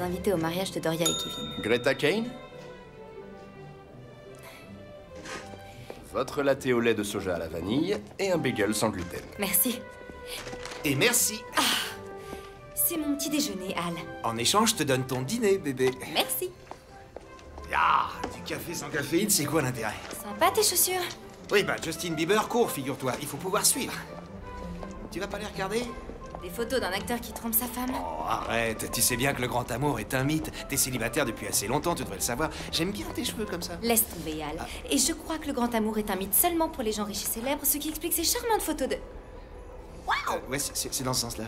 les invités au mariage de Doria et Kevin. Greta Kane? Votre latte au lait de soja à la vanille et un bagel sans gluten. Merci. Et merci. C'est mon petit déjeuner, Al. En échange, je te donne ton dîner, bébé. Merci. Ah, du café sans caféine, c'est quoi l'intérêt? Sympa tes chaussures. Oui, bah Justin Bieber court, figure-toi. Il faut pouvoir suivre. Tu vas pas les regarder? Des photos d'un acteur qui trompe sa femme. Oh, arrête. Tu sais bien que le grand amour est un mythe. T'es célibataire depuis assez longtemps, tu devrais le savoir. J'aime bien tes cheveux comme ça. Laisse tomber, Al. Et je crois que le grand amour est un mythe seulement pour les gens riches et célèbres, ce qui explique ces charmantes photos de... Ouais, c'est dans ce sens-là.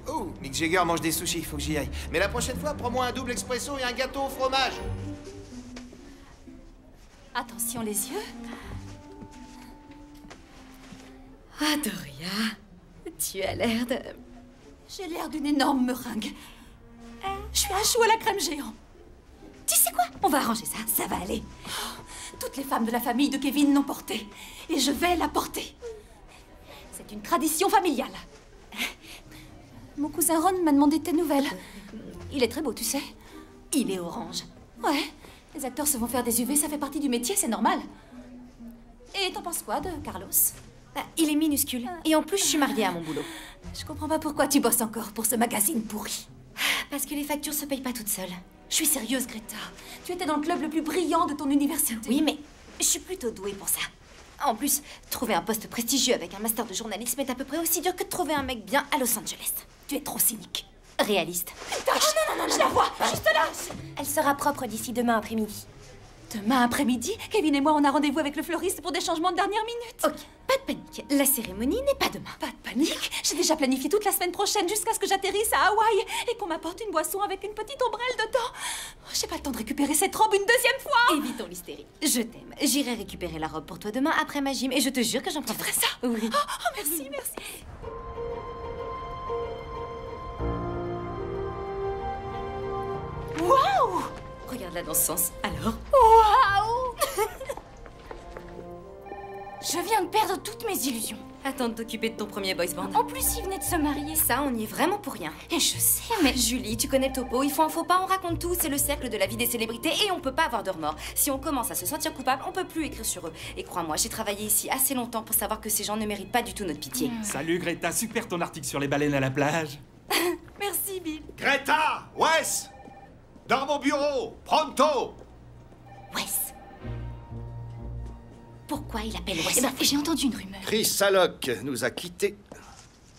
Oh, Mick Jagger mange des sushis, faut que j'y aille. Mais la prochaine fois, prends-moi un double expresso et un gâteau au fromage. Attention les yeux. Ah, Doria, tu as l'air de... J'ai l'air d'une énorme meringue. Je suis un chou à la crème géant. Tu sais quoi? On va arranger ça, ça va aller. Toutes les femmes de la famille de Kevin l'ont portée. Et je vais la porter. C'est une tradition familiale. Mon cousin Ron m'a demandé tes nouvelles. Il est très beau, tu sais. Il est orange. Ouais, les acteurs se vont faire des UV, ça fait partie du métier, c'est normal. Et t'en penses quoi de Carlos? Il est minuscule. Et en plus, je suis mariée à mon boulot. Je comprends pas pourquoi tu bosses encore pour ce magazine pourri. Parce que les factures se payent pas toutes seules. Je suis sérieuse, Greta. Tu étais dans le club le plus brillant de ton université. Oui, mais je suis plutôt douée pour ça. En plus, trouver un poste prestigieux avec un master de journalisme est à peu près aussi dur que de trouver un mec bien à Los Angeles. Tu es trop cynique. Réaliste. Tâche, non, je la vois, juste là. Elle sera propre d'ici demain après-midi. Demain après-midi, Kevin et moi, on a rendez-vous avec le fleuriste pour des changements de dernière minute. Ok, pas de panique. La cérémonie n'est pas demain. Pas de panique. J'ai déjà planifié toute la semaine prochaine jusqu'à ce que j'atterrisse à Hawaï et qu'on m'apporte une boisson avec une petite ombrelle dedans. J'ai pas le temps de récupérer cette robe une deuxième fois. Évitons l'hystérie. Je t'aime. J'irai récupérer la robe pour toi demain après ma gym et je te jure que j'en prendrai. Tu ferais ça? Oui. Oh, merci. Waouh! Regarde-la dans ce sens. Alors? Waouh! Je viens de perdre toutes mes illusions. Attends de t'occuper de ton premier boys band. En plus, il venait de se marier. Ça, on y est vraiment pour rien. Et je sais, mais... Julie, tu connais le topo, il faut un faux pas, on raconte tout, c'est le cercle de la vie des célébrités et on peut pas avoir de remords. Si on commence à se sentir coupable, on peut plus écrire sur eux. Et crois-moi, j'ai travaillé ici assez longtemps pour savoir que ces gens ne méritent pas du tout notre pitié. Salut Greta, super ton article sur les baleines à la plage. Merci, Bill. Greta! Wes! Dans mon bureau! Pronto! Wes. Pourquoi il appelle Wes? Eh ben, j'ai entendu une rumeur. Chris Sallock nous a quittés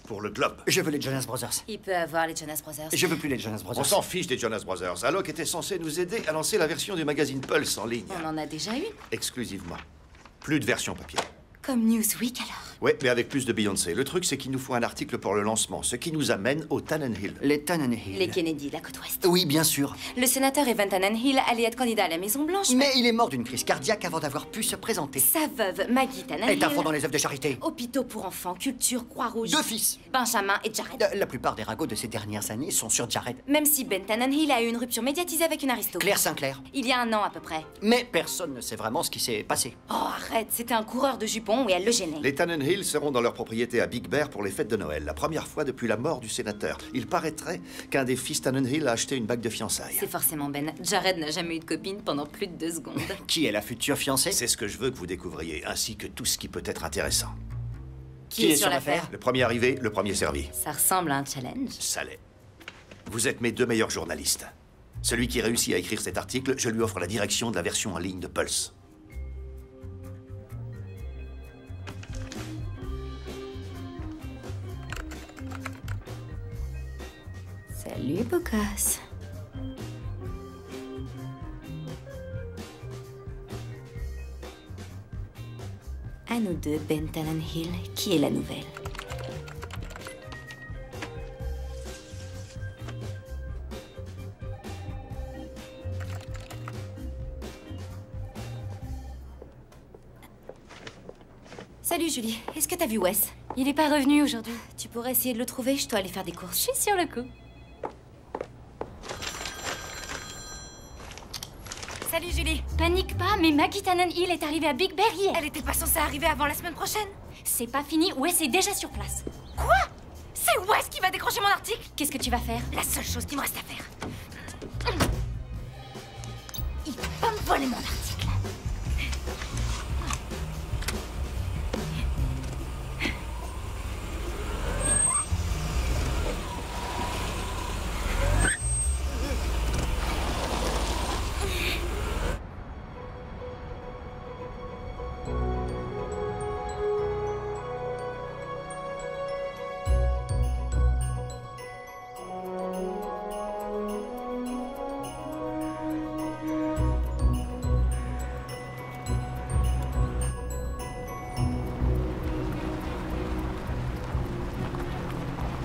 pour le Globe. Je veux les Jonas Brothers. Il peut avoir les Jonas Brothers. Je veux plus les Jonas Brothers. On s'en fiche des Jonas Brothers. Sallock était censé nous aider à lancer la version du magazine Pulse en ligne. On en a déjà une. Exclusivement. Plus de version papier. Comme Newsweek alors. Oui, mais avec plus de Beyoncé. Le truc, c'est qu'il nous faut un article pour le lancement, ce qui nous amène au Tannenhill. Les Tannenhill. Les Kennedy, la côte ouest. Oui, bien sûr. Le sénateur Evan Tannenhill allait être candidat à la Maison-Blanche. Mais il est mort d'une crise cardiaque avant d'avoir pu se présenter. Sa veuve, Maggie Tannenhill. Est à fond dans les œuvres de charité. Hôpitaux pour enfants, culture, Croix-Rouge. 2 fils. Benjamin et Jared. La plupart des ragots de ces dernières années sont sur Jared. Même si Ben Tannenhill a eu une rupture médiatisée avec une aristo. Claire Sinclair. Il y a 1 an à peu près. Mais personne ne sait vraiment ce qui s'est passé. Oh, arrête, c'était un coureur de jupons et elle le gênait. Les Tannenhill seront dans leur propriété à Big Bear pour les fêtes de Noël, la première fois depuis la mort du sénateur. Il paraîtrait qu'un des fils Tannenhill a acheté une bague de fiançailles. C'est forcément Ben. Jared n'a jamais eu de copine pendant plus de 2 secondes. Qui est la future fiancée? C'est ce que je veux que vous découvriez, ainsi que tout ce qui peut être intéressant. Qui est sur l'affaire? Le premier arrivé, le premier servi. Ça ressemble à un challenge. Ça l'est. Vous êtes mes 2 meilleurs journalistes. Celui qui réussit à écrire cet article, je lui offre la direction de la version en ligne de Pulse. Salut, beau gosse. À nous deux, Ben Tannenhill, qui est la nouvelle? Salut Julie, est-ce que t'as vu Wes? Il est pas revenu aujourd'hui. Tu pourrais essayer de le trouver, je dois aller faire des courses. Je suis sur le coup. Salut Julie. Panique pas, mais Maggie Tannenhill est arrivée à Big Bear hier. Elle était pas censée arriver avant la semaine prochaine. C'est pas fini, Wes est déjà sur place. Quoi? C'est Wes qui va décrocher décrocher mon article? Qu'est-ce que tu vas faire? La seule chose qui me reste à faire. Il va pas me voler mon article.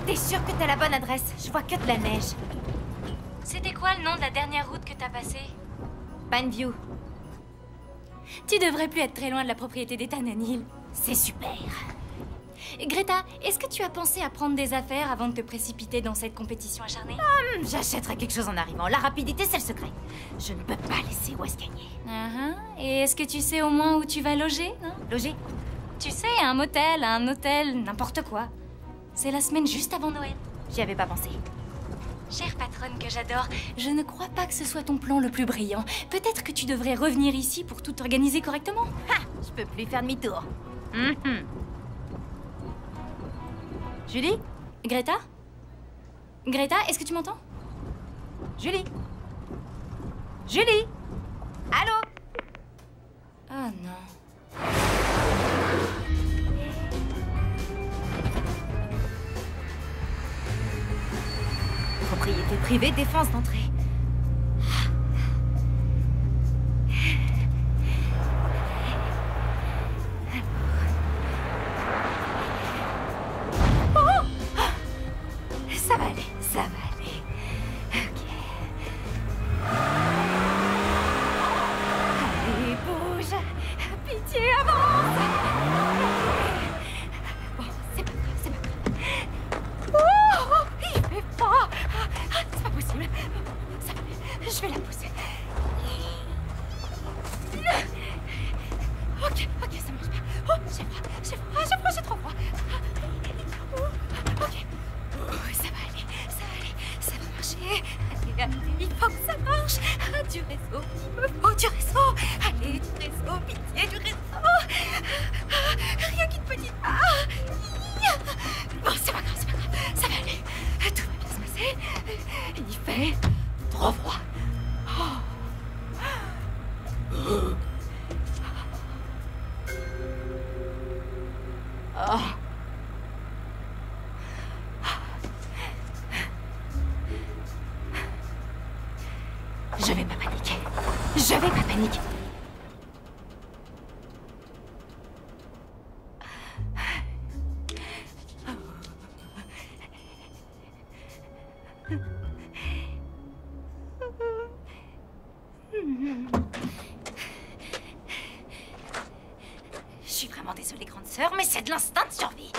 T'es sûr que t'as la bonne adresse? Je vois que de la neige. C'était quoi le nom de la dernière route que t'as passée? Pineview. Tu devrais plus être très loin de la propriété des Tannenhill. C'est super. Greta, est-ce que tu as pensé à prendre des affaires avant de te précipiter dans cette compétition acharnée? J'achèterai quelque chose en arrivant. La rapidité, c'est le secret. Je ne peux pas laisser Wes gagner. Et est-ce que tu sais au moins où tu vas loger, non? Loger? Tu sais, un motel, un hôtel, n'importe quoi. C'est la semaine juste avant Noël. J'y avais pas pensé. Chère patronne que j'adore, je ne crois pas que ce soit ton plan le plus brillant. Peut-être que tu devrais revenir ici pour tout organiser correctement. Ha! Je peux plus faire demi-tour. Julie? Greta? Greta, est-ce que tu m'entends? Julie? Julie? Allô? Oh non. Propriété privée, défense d'entrée. Oh! Ça va aller, ça va aller. Ok. Allez, bouge. Pitié, avance. Bon, c'est pas grave, c'est pas grave. Oh! Il fait froid. C'est pas possible. Ça va aller. Je vais la pousser. Ok, ça marche pas. Oh, j'ai froid, j'ai trop froid. Ok. Ça va aller, ça va marcher. Allez, il faut que ça marche. Du réseau, il me faut du réseau. Allez, du réseau, pitié, du réseau. Rien qu'une petite part. Bon, c'est pas grave, ça va aller. Tout va bien se passer. Il fait trop froid. Je vais pas paniquer. Je vais pas paniquer. Je suis vraiment désolée, grande sœur, mais c'est de l'instinct de survie.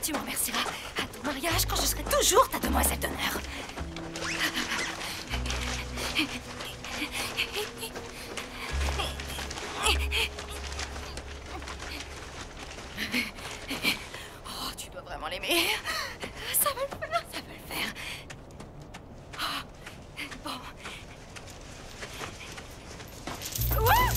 Tu m'en remercieras à ton mariage quand je serai toujours ta demoiselle d'honneur. Oh, tu dois vraiment l'aimer. Ça va le faire, ça va le faire. Oh, bon. Ouah!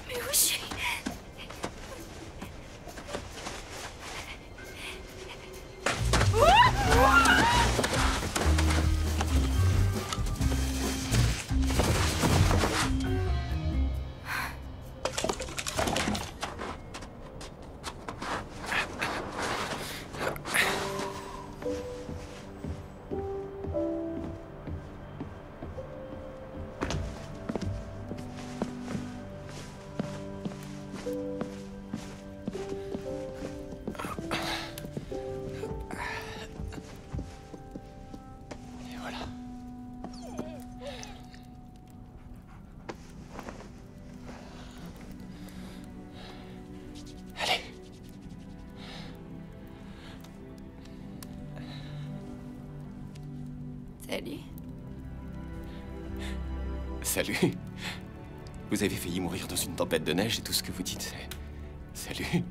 Mais où je suis? Salut. Vous avez failli mourir dans une tempête de neige et tout ce que vous dites, c'est... Salut.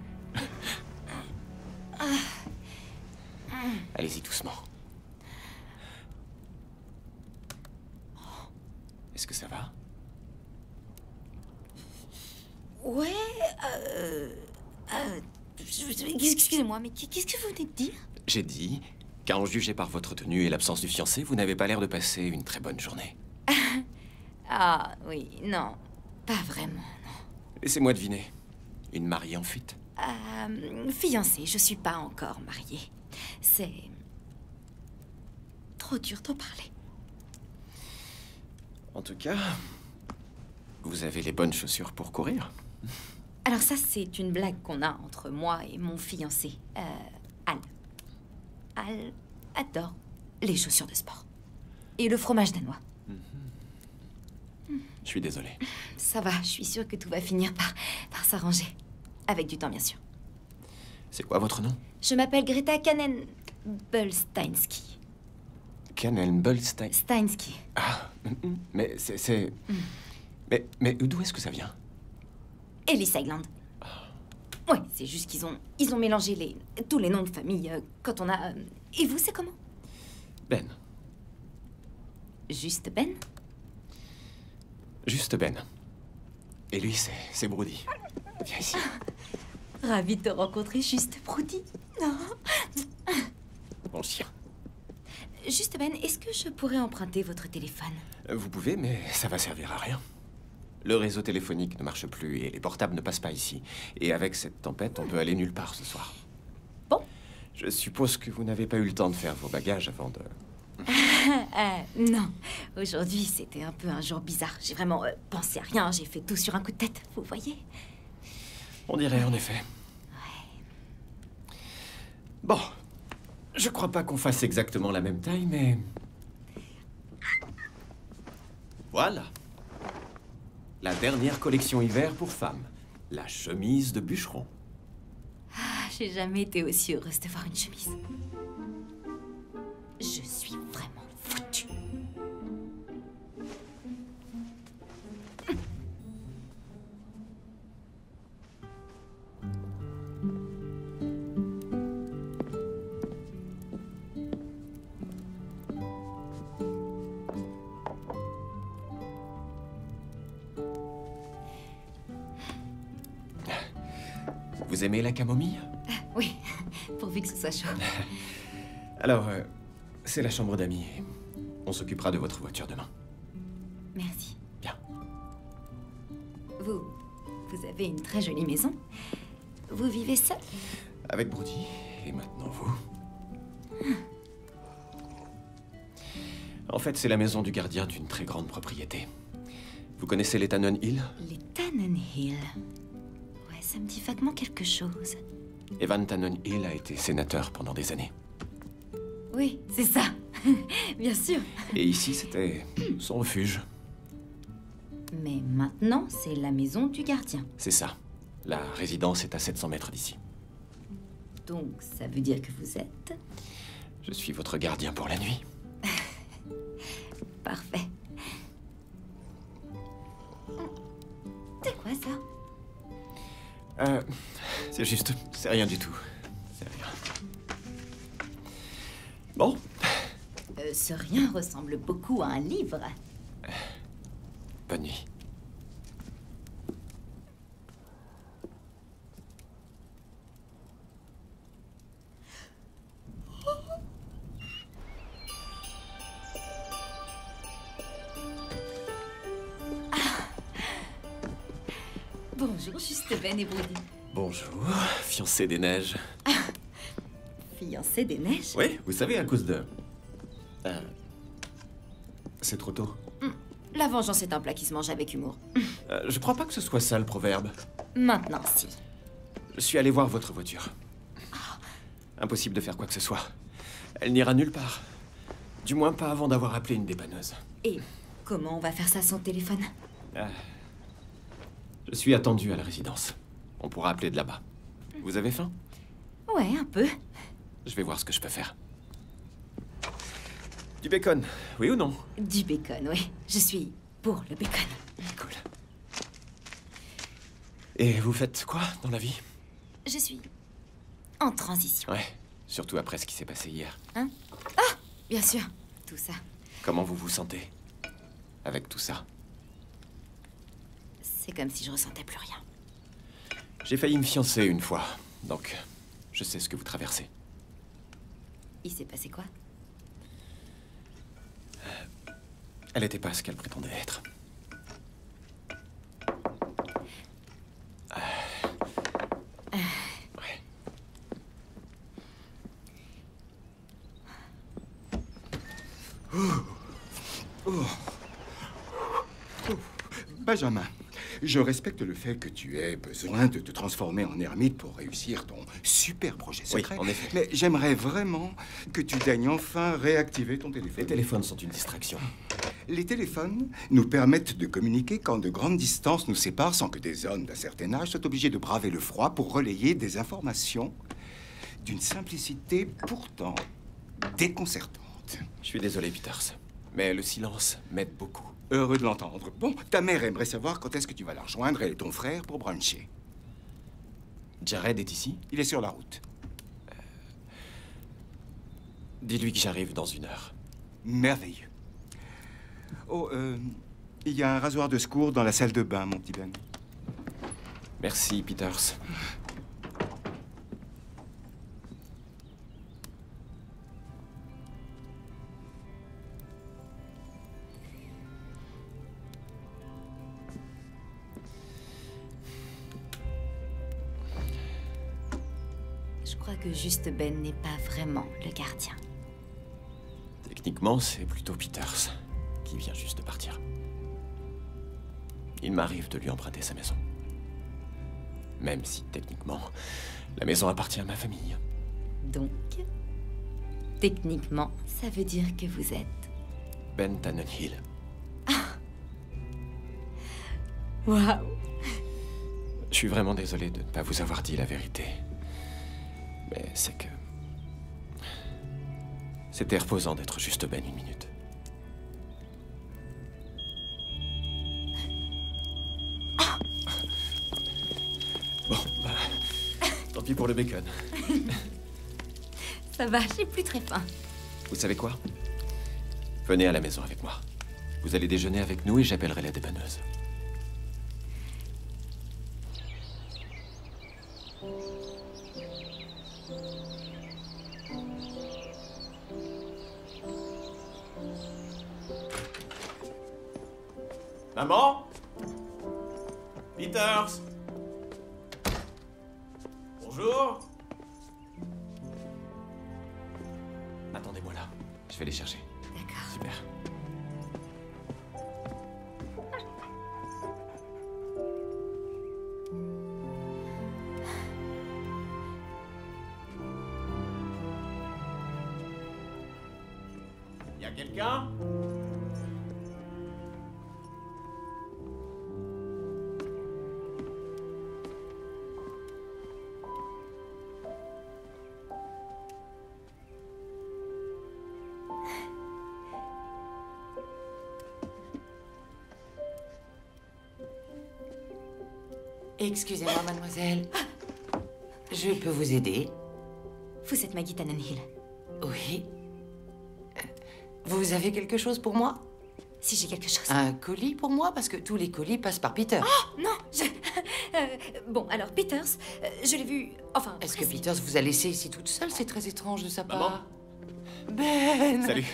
Allez-y doucement. Est-ce que ça va? Ouais, excusez-moi, mais qu'est-ce que vous venez de dire? J'ai dit qu'à en juger par votre tenue et l'absence du fiancé, vous n'avez pas l'air de passer une très bonne journée. Ah, oui, non, pas vraiment, non. Laissez-moi deviner. Une mariée en fuite? Fiancée, je suis pas encore mariée. C'est... trop dur d'en parler. En tout cas, vous avez les bonnes chaussures pour courir. Alors ça, c'est une blague qu'on a entre moi et mon fiancé, Al. Al adore les chaussures de sport. Et le fromage danois. Je suis désolé. Ça va, je suis sûre que tout va finir par s'arranger. Avec du temps, bien sûr. C'est quoi votre nom? Je m'appelle Greta Kanen-Bulsteinski. Kanen-Bulstein. Steinsky. Ah, mais c'est... Mais d'où est-ce que ça vient? Ellis Island. Ouais, c'est juste ils ont mélangé tous les noms de famille quand on a... Et vous, c'est comment? Ben. Juste Ben? Juste Ben. Et lui, c'est Brody. Viens ici. Ravie de te rencontrer, Juste Brody. Non. Bon chien. Juste Ben, est-ce que je pourrais emprunter votre téléphone? Vous pouvez, mais ça va servir à rien. Le réseau téléphonique ne marche plus et les portables ne passent pas ici. Et avec cette tempête, on peut aller nulle part ce soir. Bon. Je suppose que vous n'avez pas eu le temps de faire vos bagages avant de... Non. Aujourd'hui, c'était un peu un jour bizarre. J'ai vraiment pensé à rien. J'ai fait tout sur un coup de tête, vous voyez? On dirait, en effet. Ouais. Bon. Je crois pas qu'on fasse exactement la même taille, mais... Voilà. La dernière collection hiver pour femmes. La chemise de bûcheron. Ah, j'ai jamais été aussi heureuse de voir une chemise. Je suis vraiment foutue. Vous aimez la camomille? Oui, pourvu que ce soit chaud. Alors, c'est la chambre d'amis. On s'occupera de votre voiture demain. Merci. Bien. Vous avez une très jolie maison. Vous vivez seul? Avec Brody, et maintenant vous. En fait, c'est la maison du gardien d'une très grande propriété. Vous connaissez les Tannen Hill? Les Tannen Hill. Ouais, ça me dit vaguement quelque chose. Evan Tannen Hill a été sénateur pendant des années. Oui, c'est ça. Bien sûr. Et ici, c'était son refuge. Mais maintenant, c'est la maison du gardien. C'est ça. La résidence est à 700 mètres d'ici. Donc, ça veut dire que vous êtes... Je suis votre gardien pour la nuit. Parfait. C'est quoi ça? C'est juste... C'est rien du tout. C'est rien. Bon. Ce rien ressemble beaucoup à un livre. Bonne nuit. Bonjour, Juste Ben et Brody. Bonjour, fiancé des neiges. Fiancé des neiges? Oui, vous savez, à cause de... C'est trop tôt. La vengeance est un plat qui se mange avec humour. Je crois pas que ce soit ça le proverbe. Maintenant, si. Je suis allé voir votre voiture. Impossible de faire quoi que ce soit. Elle n'ira nulle part. Du moins pas avant d'avoir appelé une dépanneuse. Et comment on va faire ça sans téléphone? Je suis attendu à la résidence. On pourra appeler de là-bas. Vous avez faim? Ouais, un peu. Je vais voir ce que je peux faire. Du bacon, oui ou non? Du bacon, oui. Je suis pour le bacon. Cool. Et vous faites quoi dans la vie? Je suis en transition. Ouais, surtout après ce qui s'est passé hier. Hein? Ah, bien sûr, tout ça. Comment vous vous sentez avec tout ça? C'est comme si je ressentais plus rien. J'ai failli me fiancer une fois, donc je sais ce que vous traversez. Il s'est passé quoi? Elle n'était pas ce qu'elle prétendait être. Ouais. Benjamin, je respecte le fait que tu aies besoin de te transformer en ermite pour réussir ton super projet secret. Oui, en effet. Mais j'aimerais vraiment que tu daignes enfin réactiver ton téléphone. Les téléphones sont une distraction. Les téléphones nous permettent de communiquer quand de grandes distances nous séparent sans que des hommes d'un certain âge soient obligés de braver le froid pour relayer des informations d'une simplicité pourtant déconcertante. Je suis désolé, Peters, mais le silence m'aide beaucoup. Heureux de l'entendre. Bon, ta mère aimerait savoir quand est-ce que tu vas la rejoindre, elle et ton frère, pour bruncher. Jared est ici? Il est sur la route. Dis-lui que j'arrive dans 1 heure. Merveilleux. Oh, il y a un rasoir de secours dans la salle de bain, mon petit Ben. Merci, Peters. Je crois que juste Ben n'est pas vraiment le gardien. Techniquement, c'est plutôt Peters qui vient juste de partir. Il m'arrive de lui emprunter sa maison. Même si, techniquement, la maison appartient à ma famille. Donc, techniquement, ça veut dire que vous êtes... Ben Tannenhill. Waouh! Je suis vraiment désolé de ne pas vous avoir dit la vérité. Mais c'est que... C'était reposant d'être juste Ben 1 minute. Bon, bah... Tant pis pour le bacon. Ça va, j'ai plus très faim. Vous savez quoi? Venez à la maison avec moi. Vous allez déjeuner avec nous et j'appellerai la dépanneuse. Maman? Peters? Bonjour? Attendez-moi là. Je vais les chercher. D'accord. Super. Y a quelqu'un? Excusez-moi, mademoiselle. Je peux vous aider? Vous êtes Maggie Tannenhill. Oui. Vous avez quelque chose pour moi? Si j'ai quelque chose. Un colis pour moi? Parce que tous les colis passent par Peter. Oh, non, je... bon, alors, Peters, je l'ai vu... Enfin... Est-ce que Peters vous a laissé ici toute seule? C'est très étrange de sa Maman? part. Ben! Salut.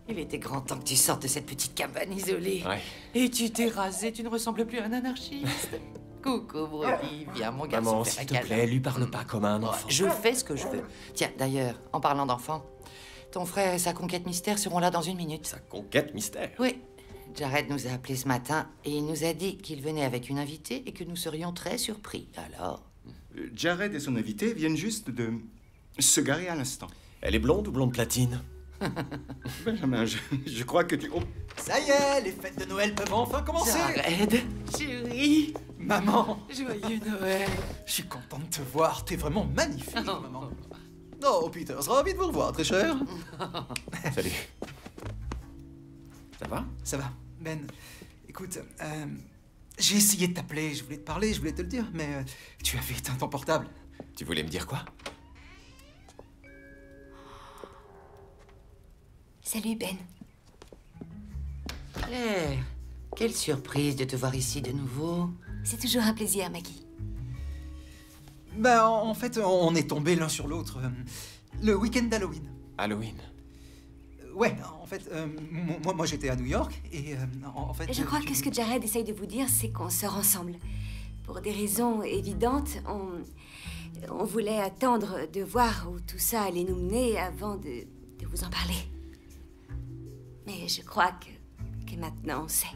Il était grand temps que tu sortes de cette petite cabane isolée. Ouais. Et tu t'es rasé, tu ne ressembles plus à un anarchiste. Coucou, Brody. Viens, mon garçon, Maman, fais s'il un te câlin. plaît, lui parle pas comme un enfant. Je fais ce que je veux. Tiens, d'ailleurs, en parlant d'enfants, ton frère et sa conquête mystère seront là dans 1 minute. Sa conquête mystère. Oui. Jared nous a appelés ce matin et il nous a dit qu'il venait avec une invitée et que nous serions très surpris. Alors? Jared et son invité viennent juste de se garer à l'instant. Elle est blonde ou blonde platine? Benjamin, je crois que tu... Oh. Ça y est, les fêtes de Noël peuvent enfin commencer. Jared, chérie, Maman, joyeux Noël. je suis content de te voir. T'es vraiment magnifique, maman. Oh, Peters, ravi de vous revoir, très cher. Salut. Ça va? Ça va, Ben. Écoute, j'ai essayé de t'appeler, je voulais te parler, je voulais te le dire, mais tu avais éteint ton portable. Tu voulais me dire quoi? Salut, Ben. Claire, quelle surprise de te voir ici de nouveau. C'est toujours un plaisir, Maggie. Ben, en fait, on est tombés l'un sur l'autre. Le week-end d'Halloween. Halloween? Ouais, en fait, moi j'étais à New York et en fait... Je crois que ce que Jared essaye de vous dire, c'est qu'on sort ensemble. Pour des raisons évidentes, on voulait attendre de voir où tout ça allait nous mener avant de vous en parler. Mais je crois que maintenant on sait.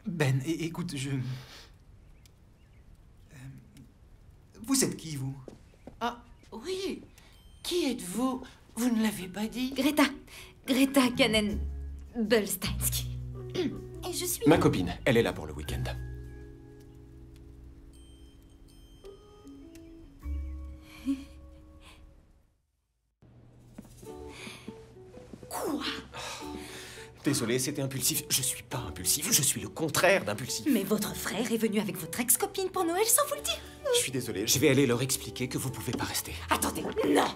Ben, écoute, vous êtes qui, vous? Ah, oui. Qui êtes-vous? Vous ne l'avez pas dit? Greta Kanen-Bulsteinsky. Et je suis... Ma copine, elle est là pour le week-end. Quoi? Désolé, c'était impulsif. Je suis pas impulsif, je suis le contraire d'impulsif. Mais votre frère est venu avec votre ex-copine pour Noël sans vous le dire. Je suis désolé, je vais aller leur expliquer que vous pouvez pas rester. Attendez, non.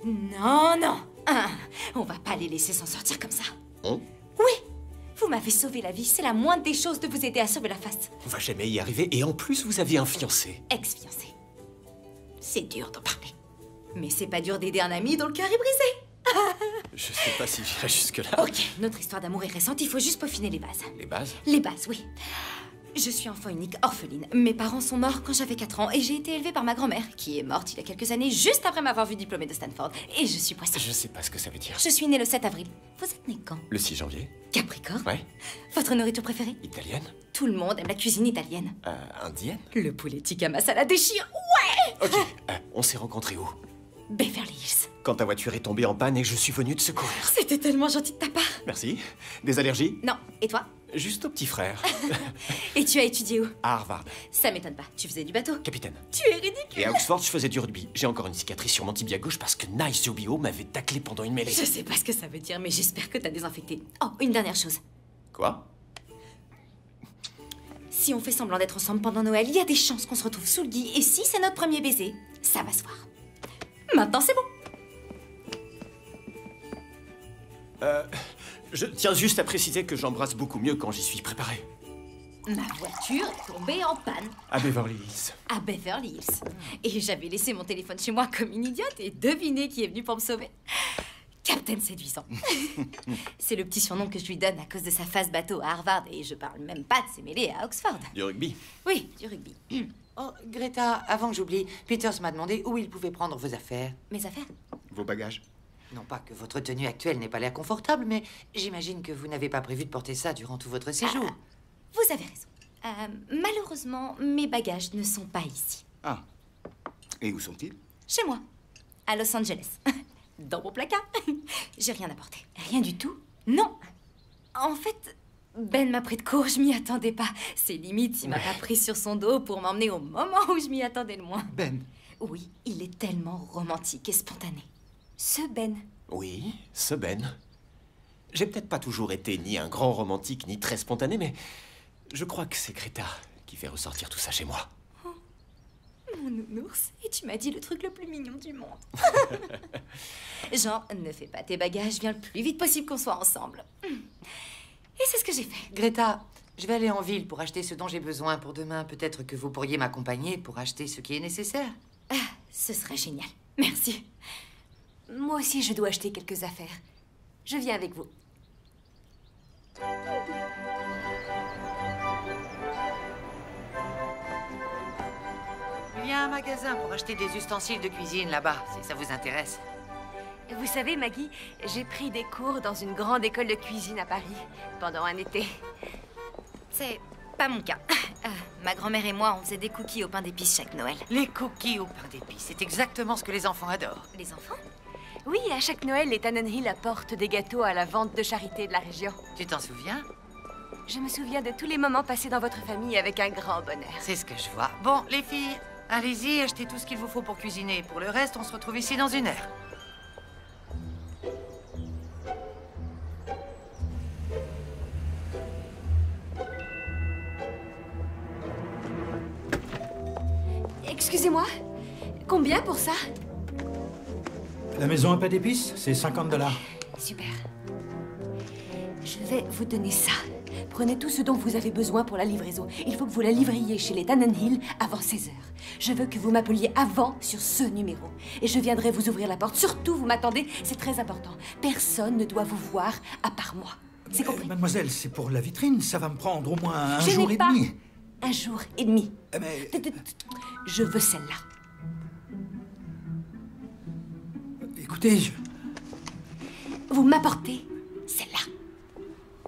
Non. On va pas les laisser s'en sortir comme ça. Hein? Oui. Vous m'avez sauvé la vie, c'est la moindre des choses de vous aider à sauver la face. On va jamais y arriver et en plus vous aviez un fiancé. Ex-fiancé. C'est dur d'en parler. Mais c'est pas dur d'aider un ami dont le cœur est brisé. Je sais pas si j'irai jusque-là. Ok, notre histoire d'amour est récente, il faut juste peaufiner les bases. Les bases? Les bases, oui. Je suis enfant unique, orpheline. Mes parents sont morts quand j'avais 4 ans et j'ai été élevée par ma grand-mère, qui est morte il y a quelques années, juste après m'avoir vue diplômée de Stanford. Et je suis poisson. Je sais pas ce que ça veut dire. Je suis née le 7 avril. Vous êtes née quand? Le 6 janvier? Capricorne? Ouais. Votre nourriture préférée? Italienne? Tout le monde aime la cuisine italienne. Indienne? Le poulet tikka masala déchire. Ouais! Ok, on s'est rencontrés où? Beverly Hills. Quand ta voiture est tombée en panne et je suis venu te secourir. C'était tellement gentil de ta part. Merci. Des allergies? Non. Et toi? Juste au petit frère. Et tu as étudié où? À Harvard. Ça m'étonne pas. Tu faisais du bateau? Capitaine. Tu es ridicule. Et à Oxford, je faisais du rugby. J'ai encore une cicatrice sur mon tibia gauche parce que Nice Jobio m'avait taclé pendant une mêlée. Je sais pas ce que ça veut dire, mais j'espère que t'as désinfecté. Oh, une dernière chose. Quoi? Si on fait semblant d'être ensemble pendant Noël, il y a des chances qu'on se retrouve sous le lit. Et si c'est notre premier baiser, ça va se voir. Maintenant, c'est bon. Je tiens juste à préciser que j'embrasse beaucoup mieux quand j'y suis préparé. Ma voiture est tombée en panne. À Beverly Hills. À Beverly Hills. Et j'avais laissé mon téléphone chez moi comme une idiote et devinez qui est venu pour me sauver. Captain Séduisant. C'est le petit surnom que je lui donne à cause de sa face bateau à Harvard et je parle même pas de ses mêlées à Oxford. Du rugby? Oui, du rugby. Oh, Greta, avant que j'oublie, Peters m'a demandé où il pouvait prendre vos affaires. Mes affaires? Vos bagages. Non pas que votre tenue actuelle n'ait pas l'air confortable, mais j'imagine que vous n'avez pas prévu de porter ça durant tout votre séjour. Vous avez raison. Malheureusement, mes bagages ne sont pas ici. Ah. Et où sont-ils? Chez moi, à Los Angeles. Dans mon placard. J'ai rien apporté. Rien du tout? Non. En fait, Ben m'a pris de court, je m'y attendais pas. C'est limite, il m'a pas pris sur son dos pour m'emmener au moment où je m'y attendais le moins. Ben? Oui, il est tellement romantique et spontané. Ce Ben. Oui, ce Ben. J'ai peut-être pas toujours été ni un grand romantique, ni très spontané, mais je crois que c'est Greta qui fait ressortir tout ça chez moi. Oh, mon nounours, et tu m'as dit le truc le plus mignon du monde. Genre, ne fais pas tes bagages, viens le plus vite possible qu'on soit ensemble. Et c'est ce que j'ai fait. Greta, je vais aller en ville pour acheter ce dont j'ai besoin pour demain. Peut-être que vous pourriez m'accompagner pour acheter ce qui est nécessaire. Ah, ce serait génial. Merci. Moi aussi, je dois acheter quelques affaires. Je viens avec vous. Il y a un magasin pour acheter des ustensiles de cuisine là-bas, si ça vous intéresse. Vous savez, Maggie, j'ai pris des cours dans une grande école de cuisine à Paris pendant un été. C'est pas mon cas. Ma grand-mère et moi, on faisait des cookies au pain d'épices chaque Noël. Les cookies au pain d'épices, c'est exactement ce que les enfants adorent. Les enfants? Oui, à chaque Noël, les Tannenhill apportent des gâteaux à la vente de charité de la région. Tu t'en souviens? Je me souviens de tous les moments passés dans votre famille avec un grand bonheur. C'est ce que je vois. Bon, les filles, allez-y, achetez tout ce qu'il vous faut pour cuisiner. Pour le reste, on se retrouve ici dans 1 heure. Excusez-moi. Combien pour ça? La maison à pas d'épices, c'est 50 $. Super. Je vais vous donner ça. Prenez tout ce dont vous avez besoin pour la livraison. Il faut que vous la livriez chez les Tannenhill avant 16 h. Je veux que vous m'appeliez avant sur ce numéro. Et je viendrai vous ouvrir la porte. Surtout, vous m'attendez, c'est très important. Personne ne doit vous voir à part moi. C'est compris? Mademoiselle, c'est pour la vitrine, ça va me prendre au moins un Je jour n'ai et pas demi. un jour et demi. Mais... Je veux celle-là. Écoutez, Vous m'apportez celle-là.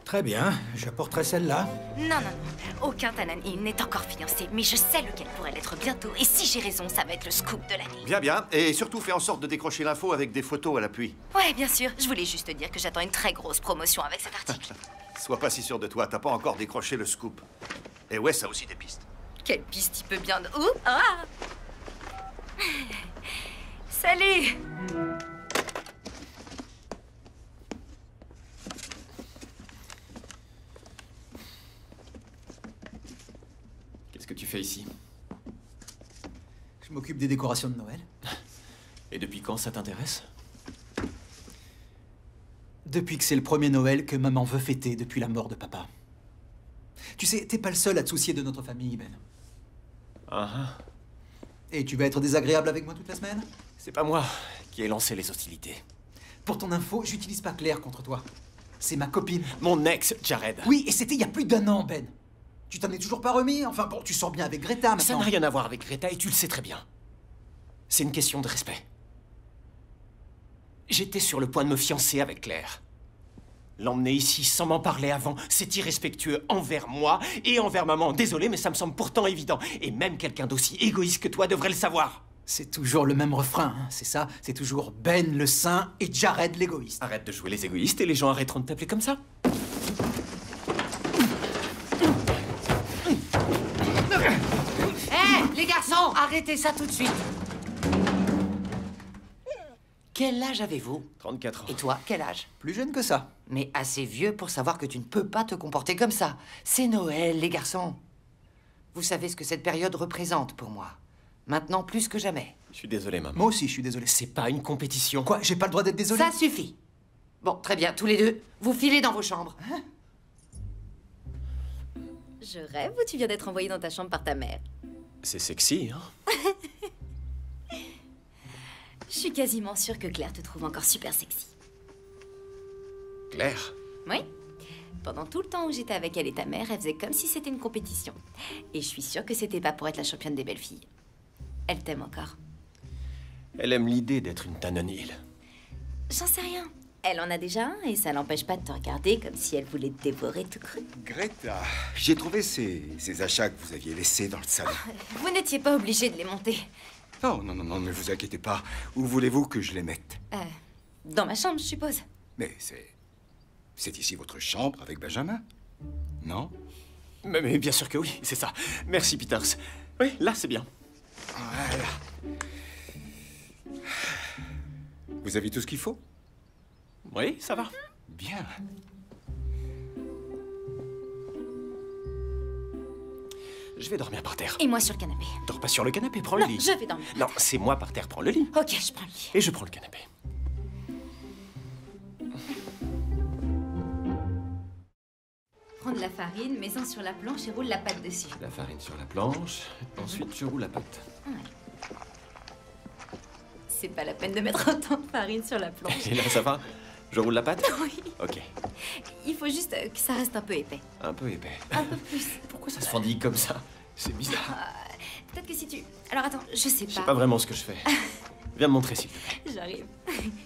très bien, j'apporterai celle-là. Non, non, non. Aucun Tannenhill n'est encore fiancé, mais je sais lequel pourrait l'être bientôt. Et si j'ai raison, ça va être le scoop de l'année. Bien, bien. Et surtout, fais en sorte de décrocher l'info avec des photos à l'appui. Ouais, bien sûr. Je voulais juste te dire que j'attends une très grosse promotion avec cet article. Sois pas si sûr de toi, t'as pas encore décroché le scoop. Et ouais, ça a aussi des pistes. Quelle piste il peut bien... Ouh, ah. Salut. Qu'est-ce que tu fais ici? Je m'occupe des décorations de Noël. Et depuis quand ça t'intéresse? Depuis que c'est le premier Noël que maman veut fêter depuis la mort de papa. Tu sais, t'es pas le seul à te soucier de notre famille, Ben. Ah. Et tu vas être désagréable avec moi toute la semaine? C'est pas moi qui ai lancé les hostilités. Pour ton info, j'utilise pas Claire contre toi. C'est ma copine. Mon ex, Jared. Oui, et c'était il y a plus d'1 an, Ben. Tu t'en es toujours pas remis? Enfin bon, tu sors bien avec Greta maintenant. Ça n'a rien à voir avec Greta et tu le sais très bien. C'est une question de respect. J'étais sur le point de me fiancer avec Claire. L'emmener ici sans m'en parler avant, c'est irrespectueux envers moi et envers maman. Désolé, mais ça me semble pourtant évident. Et même quelqu'un d'aussi égoïste que toi devrait le savoir. C'est toujours le même refrain, hein, c'est ça? C'est toujours Ben le saint et Jared l'égoïste. Arrête de jouer les égoïstes et les gens arrêteront de t'appeler comme ça. Hé, les garçons, arrêtez ça tout de suite. Quel âge avez-vous? 34 ans. Et toi, quel âge? Plus jeune que ça. Mais assez vieux pour savoir que tu ne peux pas te comporter comme ça. C'est Noël, les garçons. Vous savez ce que cette période représente pour moi. Maintenant, plus que jamais. Je suis désolé, maman. Moi aussi, je suis désolé. C'est pas une compétition. Quoi? J'ai pas le droit d'être désolé? Ça suffit. Bon, très bien, tous les deux, vous filez dans vos chambres. Hein? Je rêve ou tu viens d'être envoyé dans ta chambre par ta mère? C'est sexy, hein? Je suis quasiment sûre que Claire te trouve encore super sexy. Claire? Oui. Pendant tout le temps où j'étais avec elle et ta mère, elle faisait comme si c'était une compétition. Et je suis sûre que c'était pas pour être la championne des belles filles. Elle t'aime encore. Elle aime l'idée d'être une Tannenhill. J'en sais rien. Elle en a déjà un et ça l'empêche pas de te regarder comme si elle voulait te dévorer tout cru. Greta, j'ai trouvé ces achats que vous aviez laissés dans le salon. Vous n'étiez pas obligé de les monter. Oh, non, non, non, ne vous inquiétez pas. Où voulez-vous que je les mette? Dans ma chambre, je suppose. Mais c'est ici votre chambre avec Benjamin? Non? Mais bien sûr que oui, c'est ça. Merci, Peters. Oui, là, c'est bien. Voilà. Vous avez tout ce qu'il faut? Oui, ça va. Bien. Je vais dormir par terre. Et moi sur le canapé. Dors pas sur le canapé, prends Non, le lit. je vais dormir. Non, c'est moi par terre, prends le lit. Ok, je prends le lit. Et je prends le canapé. Prends de la farine, mets-en sur la planche et roule la pâte dessus. La farine sur la planche. Ensuite, je roule la pâte. C'est pas la peine de mettre autant de farine sur la planche. Et là, ça va? Je roule la pâte? Oui. Ok. Il faut juste que ça reste un peu épais. Un peu épais. Un peu plus. Pourquoi ça se fendille comme ça? C'est bizarre. Peut-être que si tu... Alors attends, je sais pas. Je sais pas vraiment ce que je fais. Viens me montrer, s'il te plaît. J'arrive.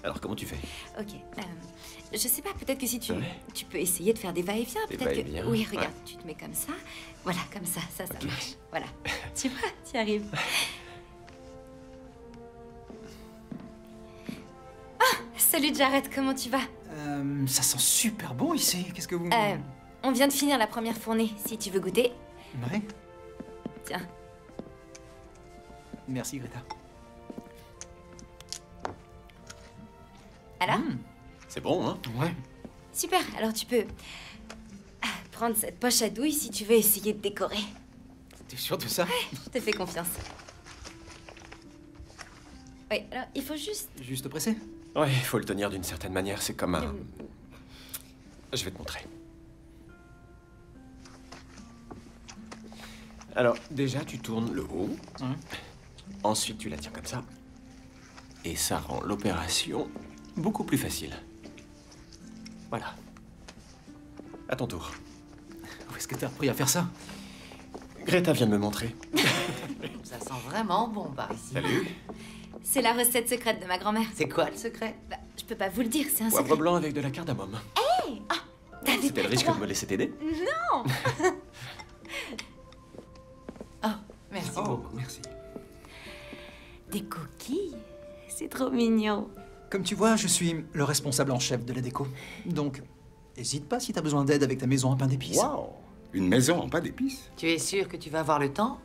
Alors, comment tu fais? Ok. Je sais pas, peut-être que si tu... Ouais. Tu peux essayer de faire des va-et-vient. Des Peut-être que... va-et-vient, Oui, regarde, ouais. tu te mets comme ça. Voilà, comme ça. Ça Ok. marche. Voilà. Tu vois, tu y arrives. Ah, salut Jared, comment tu vas? Ça sent super bon ici. Qu'est-ce que vous... On vient de finir la première fournée, si tu veux goûter. Ouais. Tiens. Merci, Greta. Alors? C'est bon, hein? Ouais. Super, alors tu peux prendre cette poche à douille si tu veux essayer de décorer. T'es sûr de ça? Je te fais confiance. Oui, alors il faut juste... Juste pressé. Ouais, il faut le tenir d'une certaine manière, c'est comme un... Je vais te montrer. Alors, déjà, tu tournes le haut. Ensuite, tu la tiens comme ça. Et ça rend l'opération beaucoup plus facile. Voilà. À ton tour. Où est-ce que t'as appris à faire ça? Greta vient de me montrer. Ça sent vraiment bon par ici. Salut. C'est la recette secrète de ma grand-mère. C'est quoi le secret? Bah, je peux pas vous le dire, c'est un Poivre secret. blanc avec de la cardamome. Hey, ah, t'avais C'était le risque de me laisser t'aider? Non. Merci Oh, beaucoup. merci. Des coquilles? C'est trop mignon. Comme tu vois, je suis le responsable en chef de la déco. Donc, hésite pas si t'as besoin d'aide avec ta maison en pain d'épices. Waouh! Une maison en pas d'épices? Tu es sûr que tu vas avoir le temps?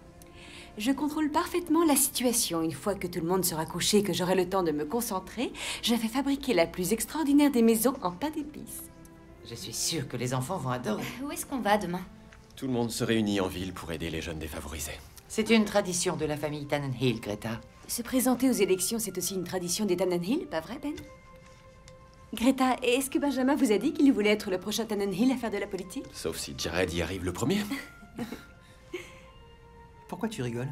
Je contrôle parfaitement la situation. Une fois que tout le monde sera couché et que j'aurai le temps de me concentrer, je vais fabriquer la plus extraordinaire des maisons en pain d'épices. Je suis sûre que les enfants vont adorer. Où est-ce qu'on va demain? Tout le monde se réunit en ville pour aider les jeunes défavorisés. C'est une tradition de la famille Tannenhill, Greta. Se présenter aux élections, c'est aussi une tradition des Tannenhill, pas vrai, Ben? Greta, est-ce que Benjamin vous a dit qu'il voulait être le prochain Tannenhill à faire de la politique? Sauf si Jared y arrive le premier. Pourquoi tu rigoles?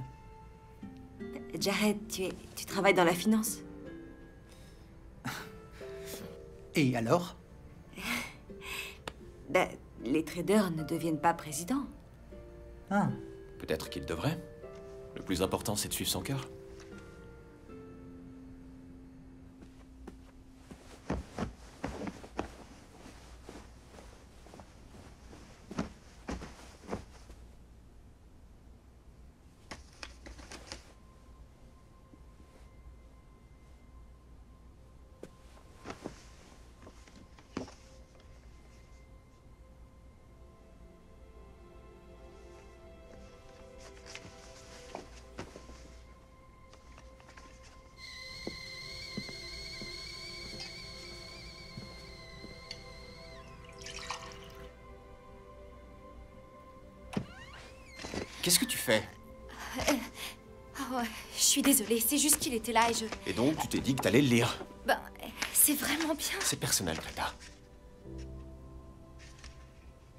Jared, tu travailles dans la finance. Et alors? Bah, les traders ne deviennent pas présidents. Ah. Peut-être qu'il devrait. Le plus important, c'est de suivre son cœur. Qu'est-ce que tu fais? Ah ouais, je suis désolée, c'est juste qu'il était là et je... Et donc, tu t'es dit que t'allais le lire. Ben, c'est vraiment bien. C'est personnel, Greta.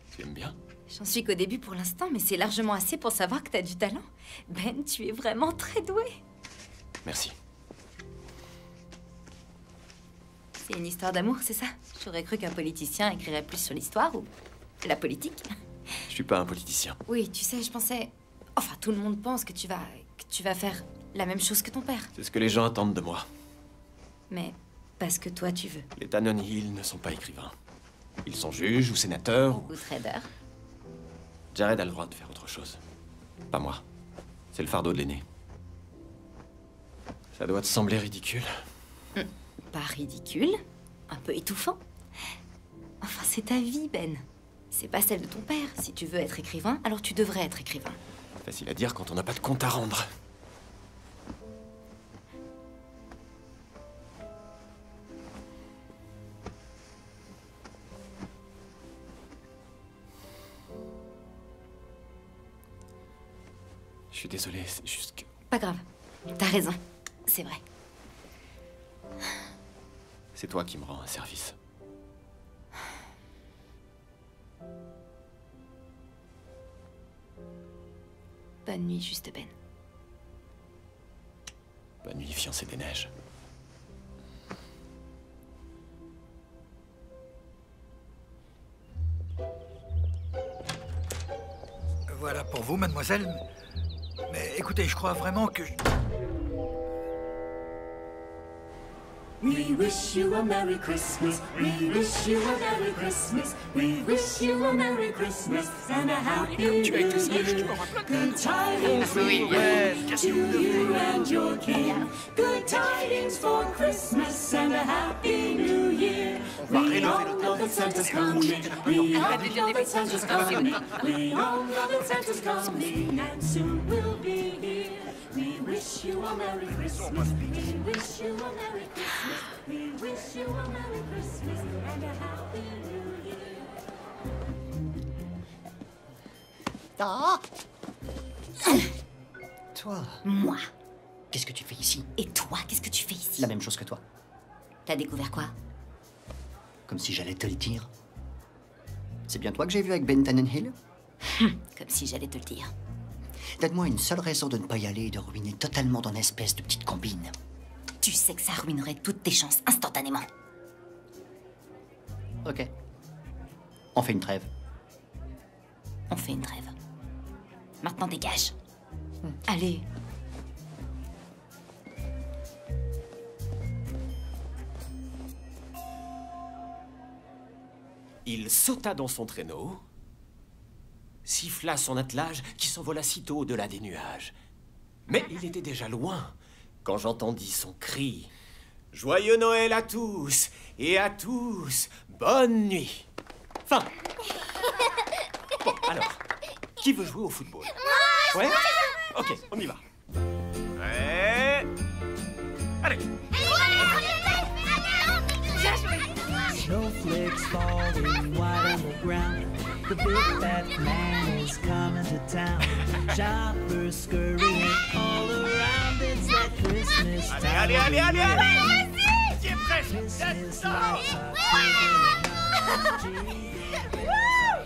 Tu aimes bien? J'en suis qu'au début pour l'instant, mais c'est largement assez pour savoir que t'as du talent. Ben, tu es vraiment très doué. Merci. C'est une histoire d'amour, c'est ça? J'aurais cru qu'un politicien écrirait plus sur l'histoire ou la politique. Je suis pas un politicien. Oui, tu sais, je pensais... Enfin, tout le monde pense que tu vas faire la même chose que ton père. C'est ce que les gens attendent de moi. Mais parce que toi, tu veux. Les Tannenhill ne sont pas écrivains. Ils sont juges ou sénateurs ou... Ou trader. Jared a le droit de faire autre chose. Pas moi. C'est le fardeau de l'aîné. Ça doit te sembler ridicule. Pas ridicule, un peu étouffant. Enfin, c'est ta vie, Ben. C'est pas celle de ton père. Si tu veux être écrivain, alors tu devrais être écrivain. Facile à dire quand on n'a pas de compte à rendre. Je suis désolé, c'est juste que... Pas grave. T'as raison. C'est vrai. C'est toi qui me rends un service. Bonne nuit, juste Ben. Bonne nuit, fiancé des neiges. Voilà pour vous, mademoiselle. Mais écoutez, je crois vraiment que... We wish you a Merry Christmas. We wish you a Merry Christmas. We wish you a Merry Christmas and a Happy New Year. Good tidings we bring to you and your king. Good tidings for Christmas and a Happy New Year. We all know that Santa's coming. We all know that Santa's coming. We all know that Santa's coming and soon we'll be here. We wish you a Merry Christmas. We wish you a Merry Christmas. We wish you a Merry Christmas and a Happy New Year. Ah. Toi. Moi. Qu'est-ce que tu fais ici? Et toi, qu'est-ce que tu fais ici? La même chose que toi. T'as découvert quoi? Comme si j'allais te le dire. C'est bien toi que j'ai vu avec Ben Tannenhill? Comme si j'allais te le dire. Donne-moi une seule raison de ne pas y aller et de ruiner totalement ton espèce de petite combine. Tu sais que ça ruinerait toutes tes chances instantanément. Ok. On fait une trêve. On fait une trêve. Maintenant dégage. Allez. Il sauta dans son traîneau, siffla son attelage qui s'envola sitôt au-delà des nuages. Mais il était déjà loin quand j'entendis son cri. « Joyeux Noël à tous et à tous, bonne nuit !» Fin. Bon, alors, qui veut jouer au football? Ouais? Ok, on y va. Ouais. Allez. Snowflakes falling white on the ground. The big fat man is coming to town. Shoppers scurrying all around. It's that Christmas time. Allez, allez, allez, allez, allez. J'y ai presque.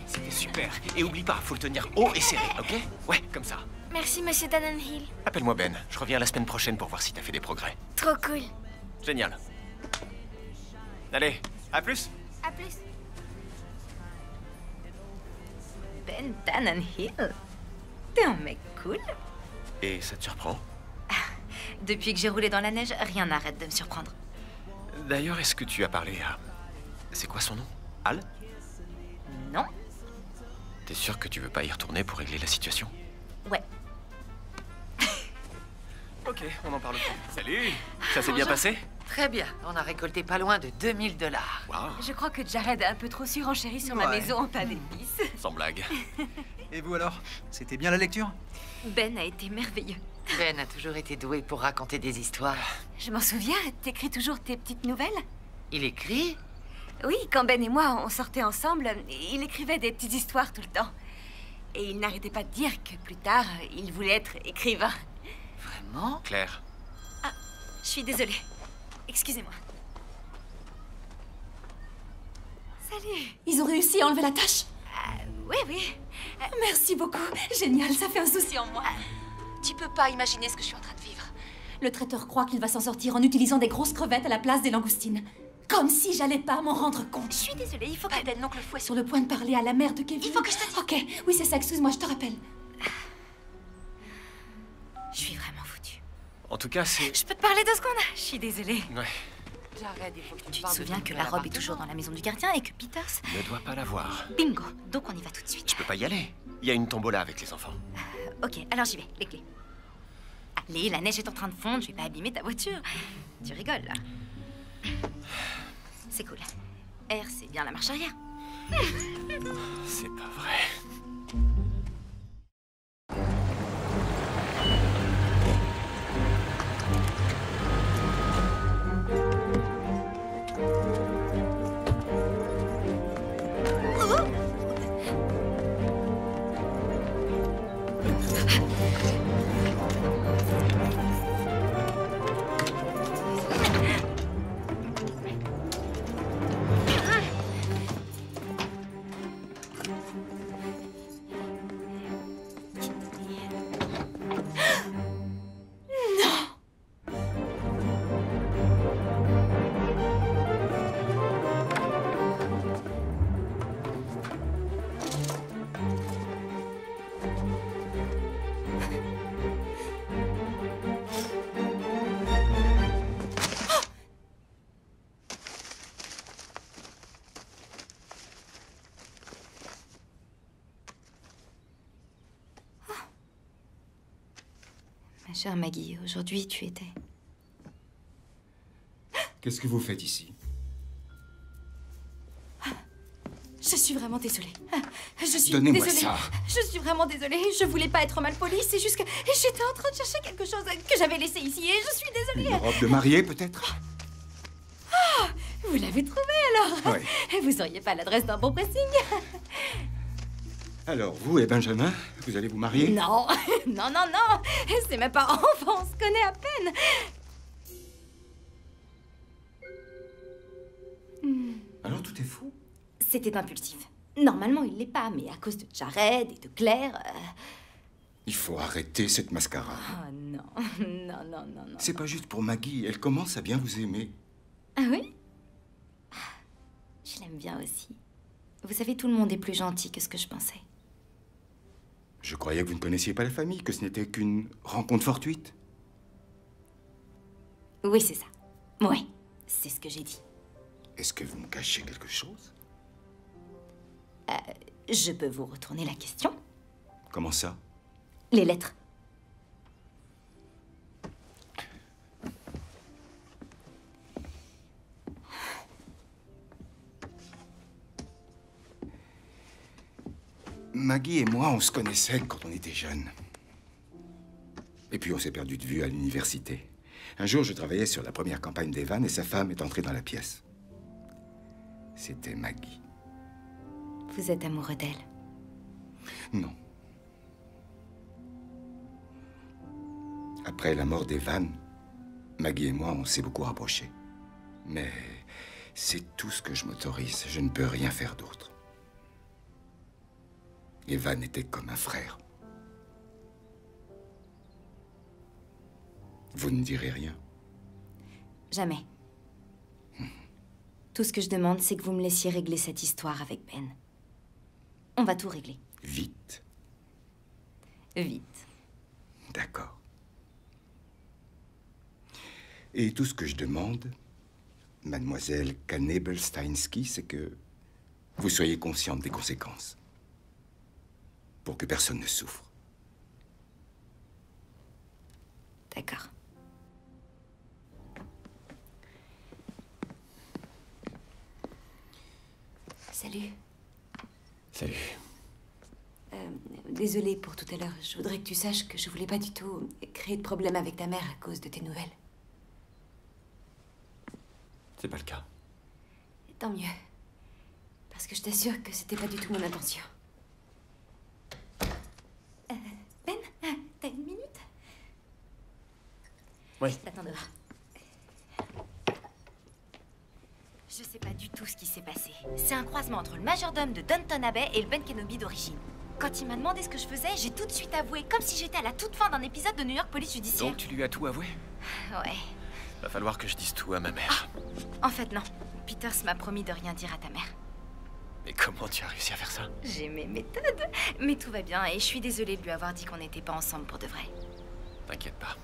C'était super. Et oublie pas, faut le tenir haut et serré, ok? Ouais, comme ça. Merci, monsieur Tannenhill. Appelle-moi Ben. Je reviens la semaine prochaine pour voir si t'as fait des progrès. Trop cool. Génial. Allez, à plus. À plus. Ben Tannenhill? T'es un mec cool. Et ça te surprend? Depuis que j'ai roulé dans la neige, rien n'arrête de me surprendre. D'ailleurs, est-ce que tu as parlé à... C'est quoi son nom? Al? Non. T'es sûr que tu veux pas y retourner pour régler la situation? Ouais. Ok, on en parle pas. Salut. Ça s'est bien passé? Très bien. On a récolté pas loin de 2000 $. Waouh. Je crois que Jared a un peu trop surenchéri sur ma maison en tas d'épices. Sans blague. Et vous alors? C'était bien la lecture? Ben a été merveilleux. Ben a toujours été doué pour raconter des histoires. Je m'en souviens, t'écris toujours tes petites nouvelles? Il écrit? Oui, quand Ben et moi on sortait ensemble, il écrivait des petites histoires tout le temps. Et il n'arrêtait pas de dire que plus tard, il voulait être écrivain. Vraiment? Claire. Ah, je suis désolée. Excusez-moi. Salut. Ils ont réussi à enlever la tâche? Oui, oui. Merci beaucoup. Génial, ça fait un souci en moi. Tu peux pas imaginer ce que je suis en train de vivre. Le traiteur croit qu'il va s'en sortir en utilisant des grosses crevettes à la place des langoustines. Comme si j'allais pas m'en rendre compte. Je suis désolée, il faut que... Ben, l'oncle Fouet sur le point de parler à la mère de Kevin. Il faut que je te dise. Ok, oui c'est ça, excuse-moi, je te rappelle. Je suis vraiment foutue. En tout cas, c'est... Je peux te parler 2 secondes? Je suis désolée. Ouais. Jared, il faut que Tu te souviens que la robe est toujours dans la maison du gardien et que Peters... Ne doit pas la voir. Bingo. Donc on y va tout de suite. Je peux pas y aller. Il y a une tombola avec les enfants. Ok, alors j'y vais. Les clés. Allez, la neige est en train de fondre, je vais pas abîmer ta voiture. Tu rigoles, là. C'est cool. R, c'est bien la marche arrière. C'est pas vrai. Ma chère Maggie, aujourd'hui tu étais... Qu'est-ce que vous faites ici? Je suis vraiment désolée. Je suis Donnez-moi désolée. ça. Je suis vraiment désolée. Je voulais pas être mal polie. C'est juste que j'étais en train de chercher quelque chose que j'avais laissé ici et je suis désolée. Une robe de mariée, peut-être? Ah, vous l'avez trouvée alors? Oui. Vous auriez pas l'adresse d'un bon pressing? Alors, vous et Benjamin, vous allez vous marier? Non, non, non, non. C'est mes parents, on se connaît à peine. Alors tout est faux? C'était impulsif. Normalement, il l'est pas, mais à cause de Jared et de Claire... Il faut arrêter cette mascarade. Oh non, non, non, non, non. C'est pas juste pour Maggie, elle commence à bien vous aimer. Ah oui? Je l'aime bien aussi. Vous savez, tout le monde est plus gentil que ce que je pensais. Je croyais que vous ne connaissiez pas la famille, que ce n'était qu'une rencontre fortuite. Oui, c'est ça. Oui, c'est ce que j'ai dit. Est-ce que vous me cachez quelque chose? Je peux vous retourner la question? Comment ça? Les lettres. Maggie et moi, on se connaissait quand on était jeunes. Et puis on s'est perdu de vue à l'université. Un jour, je travaillais sur la première campagne d'Evan et sa femme est entrée dans la pièce. C'était Maggie. Vous êtes amoureux d'elle? Non. Après la mort d'Evan, Maggie et moi, on s'est beaucoup rapprochés. Mais c'est tout ce que je m'autorise. Je ne peux rien faire d'autre. Evan était comme un frère. Vous ne direz rien? Jamais. Tout ce que je demande, c'est que vous me laissiez régler cette histoire avec Ben. On va tout régler. Vite. Vite. D'accord. Et tout ce que je demande, mademoiselle Knebelsteinski, c'est que vous soyez consciente des conséquences. Pour que personne ne souffre. D'accord. Salut. Salut. Désolée pour tout à l'heure. Je voudrais que tu saches que je voulais pas du tout créer de problème avec ta mère à cause de tes nouvelles. C'est pas le cas. Tant mieux. Parce que je t'assure que c'était pas du tout mon intention. Ben, t'as une minute? Oui. Attends dehors. Je sais pas du tout ce qui s'est passé. C'est un croisement entre le majordome de Downton Abbey et le Ben Kenobi d'origine. Quand il m'a demandé ce que je faisais, j'ai tout de suite avoué, comme si j'étais à la toute fin d'un épisode de New York Police Judiciaire. Donc tu lui as tout avoué? Ouais. Va falloir que je dise tout à ma mère. En fait, non. Peters m'a promis de rien dire à ta mère. Mais comment tu as réussi à faire ça? J'ai mes méthodes. Mais tout va bien et je suis désolée de lui avoir dit qu'on n'était pas ensemble pour de vrai. T'inquiète pas.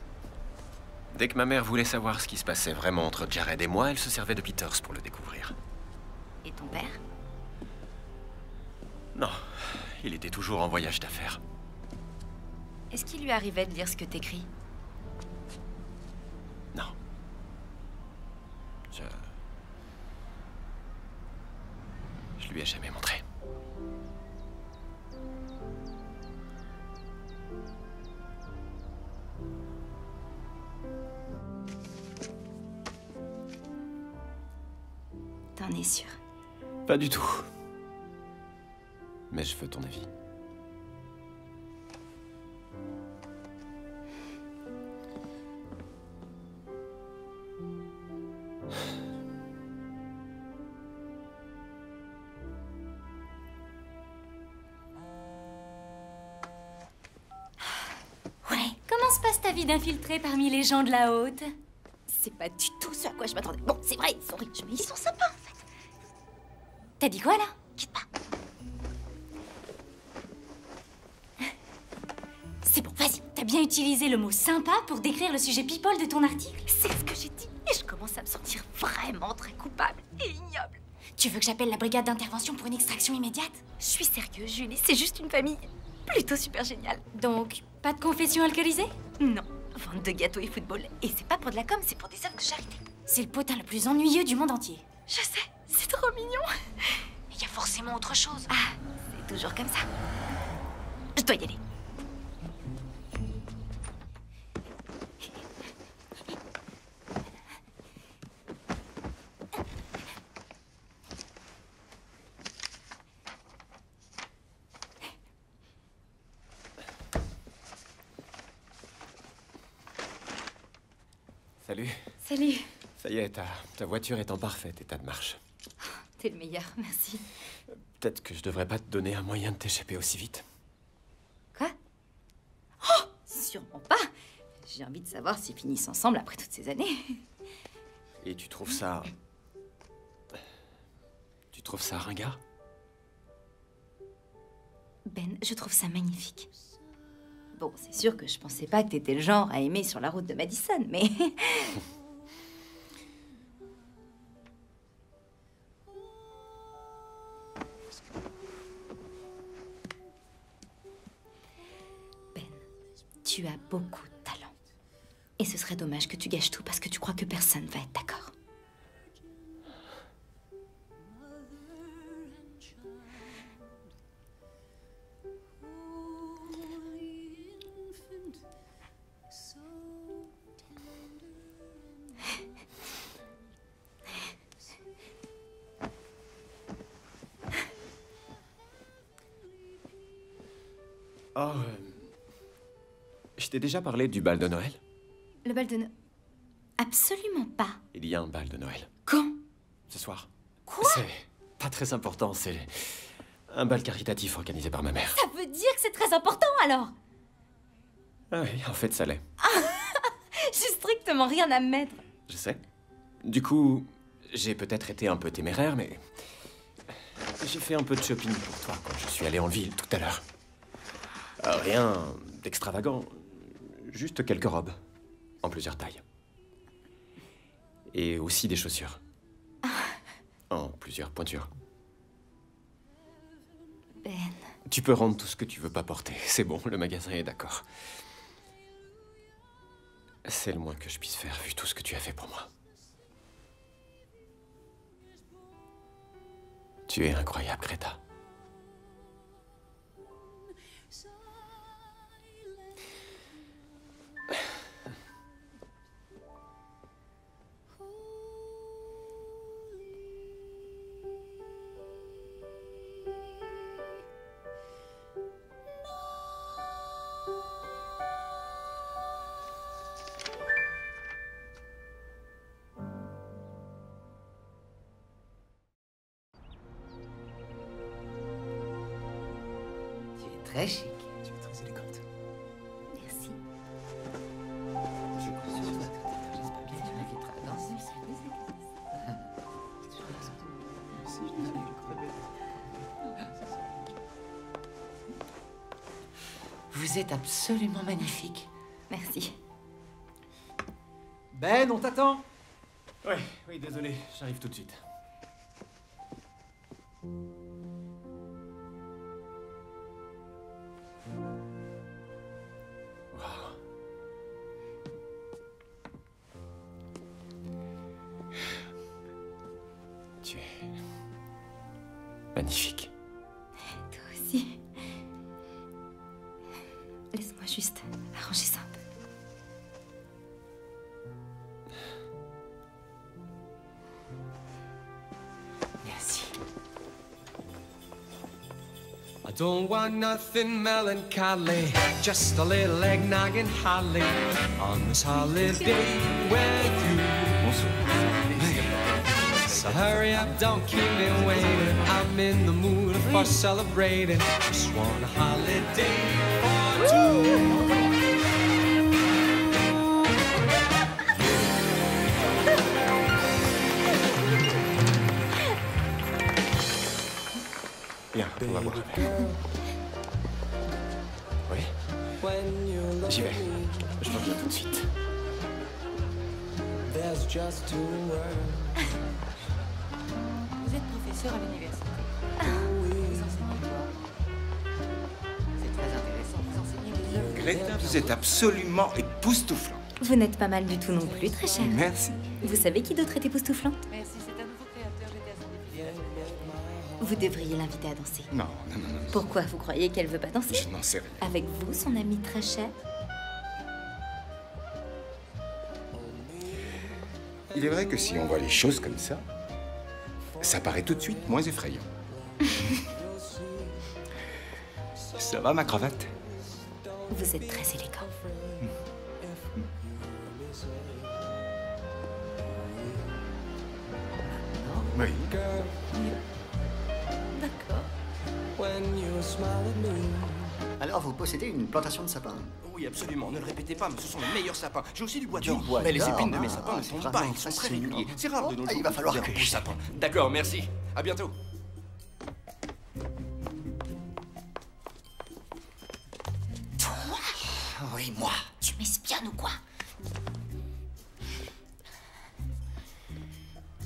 Dès que ma mère voulait savoir ce qui se passait vraiment entre Jared et moi, elle se servait de Peters pour le découvrir. Et ton père? Non, il était toujours en voyage d'affaires. Est-ce qu'il lui arrivait de lire ce que t'écris? Non. Je lui ai jamais montré. T'en es sûr? Pas du tout. Mais je veux ton avis. Ouais. Comment se passe ta vie d'infiltré parmi les gens de la haute? C'est pas du tout ce à quoi je m'attendais. Bon, c'est vrai, ils sont riches, mais ils sont sympas, en fait. T'as dit quoi, là? Quitte pas. C'est bon, vas-y. T'as bien utilisé le mot sympa pour décrire le sujet people de ton article? C'est ce que j'ai dit. Et je commence à me sentir vraiment très coupable et ignoble. Tu veux que j'appelle la brigade d'intervention pour une extraction immédiate? Je suis sérieuse, Julie. C'est juste une famille plutôt super géniale. Donc, pas de confession alcoolisée? Non. Vente de gâteaux et football. Et c'est pas pour de la com, c'est pour des œuvres de charité. C'est le potin le plus ennuyeux du monde entier. Je sais, c'est trop mignon. Il y a forcément autre chose. Ah, c'est toujours comme ça. Je dois y aller. Salut. Salut. Ça y est, ta voiture est en parfait état de marche. T'es le meilleur, merci. Peut-être que je devrais pas te donner un moyen de t'échapper aussi vite. Quoi? Oh, sûrement pas. J'ai envie de savoir s'ils finissent ensemble après toutes ces années. Et tu trouves ça... Tu trouves ça ringard? Ben, je trouve ça magnifique. Bon, c'est sûr que je pensais pas que t'étais le genre à aimer sur la route de Madison, mais... Ben, tu as beaucoup de talent. Et ce serait dommage que tu gâches tout parce que tu crois que personne va être d'accord. Oh, je t'ai déjà parlé du bal de Noël? Le bal de Noël? Absolument pas. Il y a un bal de Noël. Quand? Ce soir. Quoi? C'est pas très important, c'est un bal caritatif organisé par ma mère. Ça veut dire que c'est très important, alors? Ah oui, en fait, ça l'est. J'ai strictement rien à me mettre. Je sais. Du coup, j'ai peut-être été un peu téméraire, mais... j'ai fait un peu de shopping pour toi quand je suis allé en ville tout à l'heure. Rien d'extravagant. Juste quelques robes. En plusieurs tailles. Et aussi des chaussures. En plusieurs pointures. Ben... Tu peux rendre tout ce que tu veux pas porter. C'est bon, le magasin est d'accord. C'est le moins que je puisse faire, vu tout ce que tu as fait pour moi. Tu es incroyable, Greta. Très chic. Tu es très élégante. Merci. Je crois que j'espère bien que tu m'inviteras à danser. Vous êtes absolument magnifique. Merci. Ben, on t'attend. Oui, désolé, j'arrive tout de suite. Tu es magnifique. Toi aussi. Laisse-moi juste arranger ça un peu. Merci. I don't want nothing melancholy, just a little eggnog and holly on this holiday with you. So hurry up, don't keep me waiting. I'm in the mood for celebrating. Just want a holiday for two. Viens, on va voir. Oui? J'y vais. Je reviens tout de suite. Vous êtes professeur à l'université. Vous enseignez quoi? C'est très intéressant. Vous enseignez les œuvres. Greta, vous êtes absolument époustouflante. Vous n'êtes pas mal du tout non plus, très cher. Merci. Vous savez qui d'autre est époustouflante? Merci, c'est un nouveau créateur. J'étais à son défilé. Vous devriez l'inviter à danser. Non. Pourquoi? Vous croyez qu'elle veut pas danser? Je n'en sais rien. Avec vous, son ami très cher? Il est vrai que si on voit les choses comme ça, ça paraît tout de suite moins effrayant. Ça va, ma cravate? Vous êtes très élégant. Oui. D'accord. Alors, vous possédez une plantation de sapins? Oui, absolument. Ne le répétez pas, mais ce sont les meilleurs sapins. J'ai aussi du bois Du d'or. bois Mais les d'or, épines de mes ah, sapins ne c'est tombent pas. vraiment Ils sont très fascinant. réguliers. C'est rare de nos jours. Il va falloir de que trouver un je... beau sapin. D'accord, merci. À bientôt. Oui, moi. Tu m'espionnes ou quoi?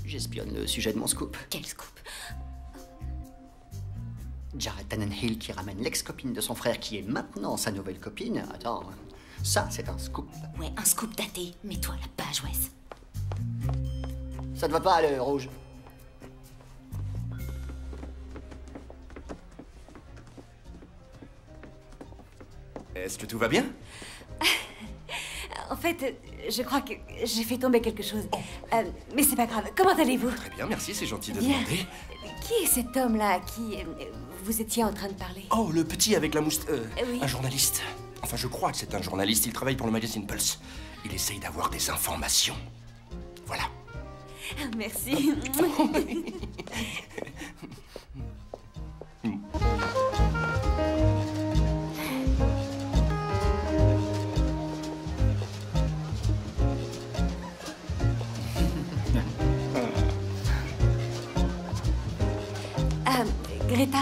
J'espionne le sujet de mon scoop. Quel scoop? Jared Tannenhill qui ramène l'ex-copine de son frère qui est maintenant sa nouvelle copine. Attends, ça c'est un scoop. Ouais, un scoop daté. Mets-toi à la page, Wes. Ça ne va pas, le rouge. Est-ce que tout va bien? En fait, je crois que j'ai fait tomber quelque chose. Mais c'est pas grave. Comment allez-vous? Très bien, merci, c'est gentil de Bien. demander. Qui est cet homme-là à qui vous étiez en train de parler? Oh, le petit avec la moustache. Oui. Un journaliste. Enfin, je crois que c'est un journaliste. Il travaille pour le magazine Pulse. Il essaye d'avoir des informations. Voilà. Merci. Greta,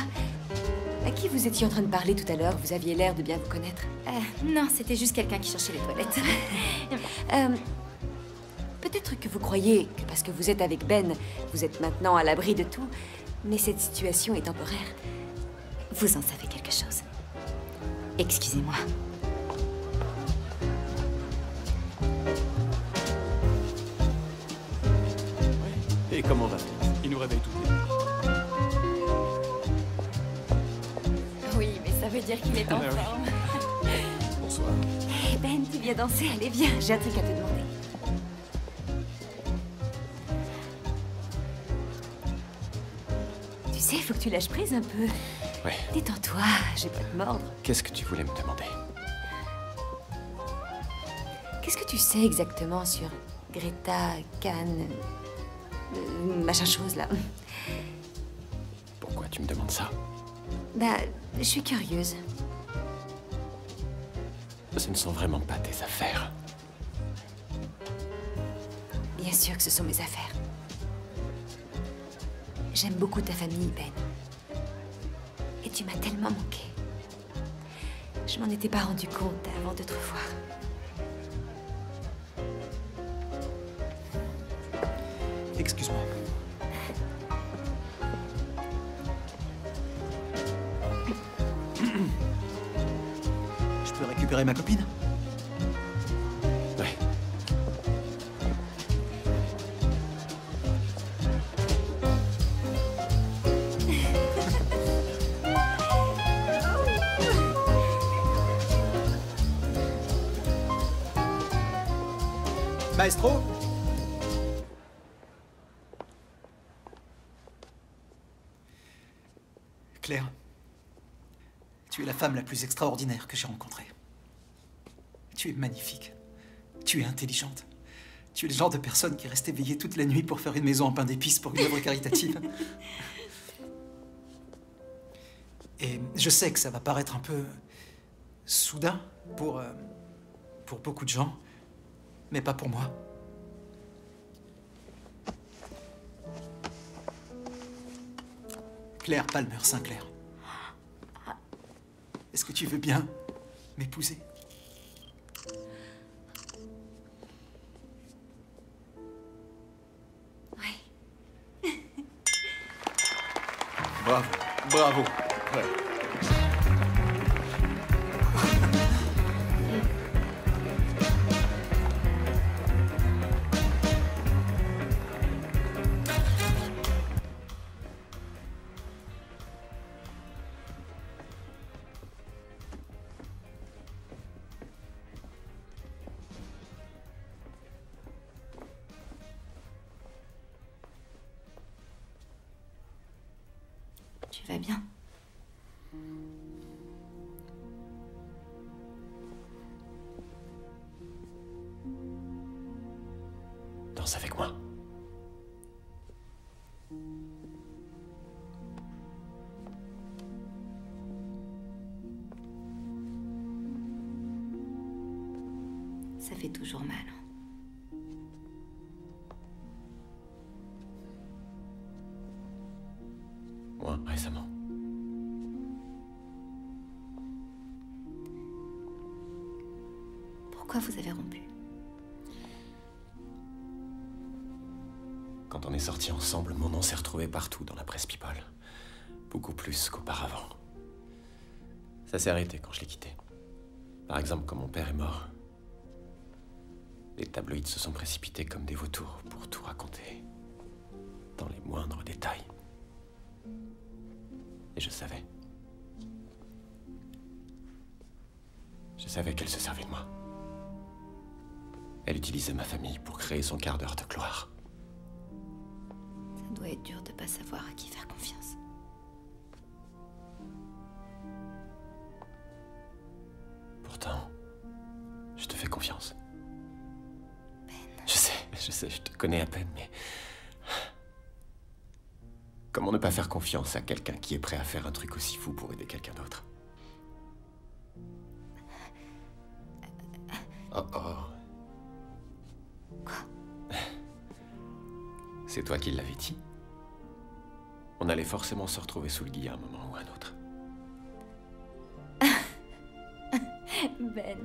à qui vous étiez en train de parler tout à l'heure? Vous aviez l'air de bien vous connaître. Non, c'était juste quelqu'un qui cherchait les toilettes. Peut-être que vous croyez que parce que vous êtes avec Ben, vous êtes maintenant à l'abri de tout, mais cette situation est temporaire. Vous en savez quelque chose. Excusez-moi. Et comment va-t-il? Il nous réveille toutes les deux. Oui, mais ça veut dire qu'il est en forme. Bonsoir. Hey Ben, tu viens danser? Allez, viens, j'ai un truc à te demander. Tu sais, il faut que tu lâches prise un peu. Ouais. Détends-toi, je vais pas te mordre. Qu'est-ce que tu voulais me demander? Qu'est-ce que tu sais exactement sur Greta, Cannes, machin chose là? Pourquoi tu me demandes ça? Bah, je suis curieuse. Ce ne sont vraiment pas tes affaires. Bien sûr que ce sont mes affaires. J'aime beaucoup ta famille, Ben. Et tu m'as tellement manqué. Je m'en étais pas rendu compte avant de te revoir. Excuse-moi. Je peux récupérer ma copine? Ouais. Maestro? Claire, tu es la femme la plus extraordinaire que j'ai rencontrée. Tu es magnifique. Tu es intelligente. Tu es le genre de personne qui reste éveillée toute la nuit pour faire une maison en pain d'épices pour une œuvre caritative. Et je sais que ça va paraître un peu soudain pour beaucoup de gens, mais pas pour moi. Claire Palmer Sinclair. Est-ce que tu veux bien m'épouser? Oui. Bravo, bravo. Ouais. Tu vas bien? Danse avec moi. Ça fait toujours mal. Moi, récemment. Pourquoi vous avez rompu? Quand on est sortis ensemble, mon nom s'est retrouvé partout dans la presse people. Beaucoup plus qu'auparavant. Ça s'est arrêté quand je l'ai quitté. Par exemple, quand mon père est mort. Les tabloïds se sont précipités comme des vautours pour tout raconter. Dans les moindres détails. Et je savais. Je savais qu'elle se servait de moi. Elle utilisait ma famille pour créer son quart d'heure de gloire. Ça doit être dur de pas savoir à qui faire confiance. Pourtant, je te fais confiance. Ben. Je sais, je te connais à peine, mais... Comment ne pas faire confiance à quelqu'un qui est prêt à faire un truc aussi fou pour aider quelqu'un d'autre? Oh oh. Quoi? C'est toi qui l'avais dit. On allait forcément se retrouver sous le gui à un moment ou à un autre. Ben...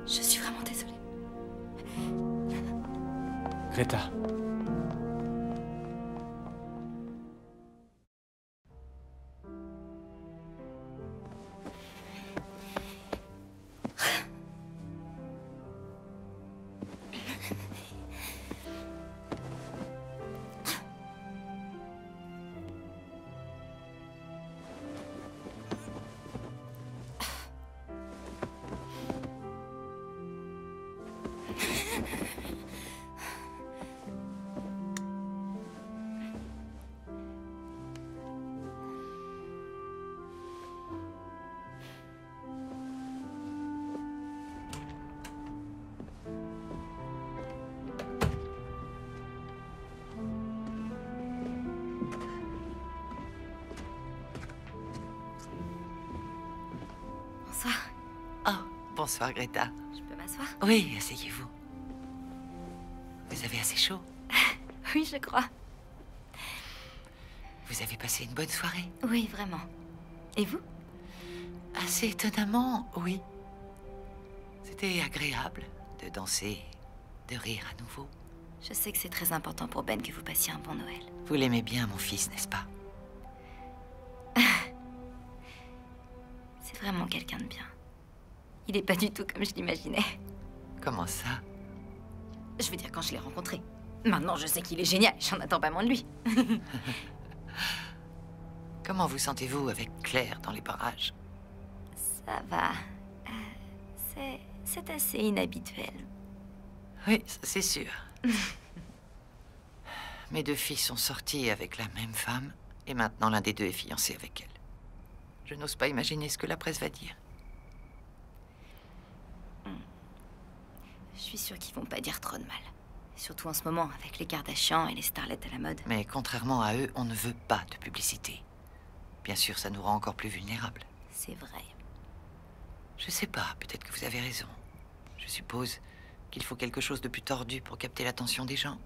Je suis vraiment désolée. Greta. Bonsoir. Oh, bonsoir Greta. Je peux m'asseoir? Oui, asseyez-vous. Vous avez assez chaud? Oui, je crois. Vous avez passé une bonne soirée? Oui, vraiment. Et vous? Assez étonnamment, oui. C'était agréable de danser, de rire à nouveau. Je sais que c'est très important pour Ben que vous passiez un bon Noël. Vous l'aimez bien, mon fils, n'est-ce pas? C'est vraiment quelqu'un de bien. Il n'est pas du tout comme je l'imaginais. Comment ça? Je veux dire, quand je l'ai rencontré. Maintenant, je sais qu'il est génial. J'en attends pas moins de lui. Comment vous sentez-vous avec Claire dans les parages? Ça va. C'est assez inhabituel. Oui, ça, c'est sûr. Mes deux filles sont sorties avec la même femme, et maintenant l'un des deux est fiancé avec elle. Je n'ose pas imaginer ce que la presse va dire. Je suis sûre qu'ils vont pas dire trop de mal. Surtout en ce moment, avec les Kardashians et les starlets à la mode. Mais contrairement à eux, on ne veut pas de publicité. Bien sûr, ça nous rend encore plus vulnérables. C'est vrai. Je sais pas, peut-être que vous avez raison. Je suppose qu'il faut quelque chose de plus tordu pour capter l'attention des gens.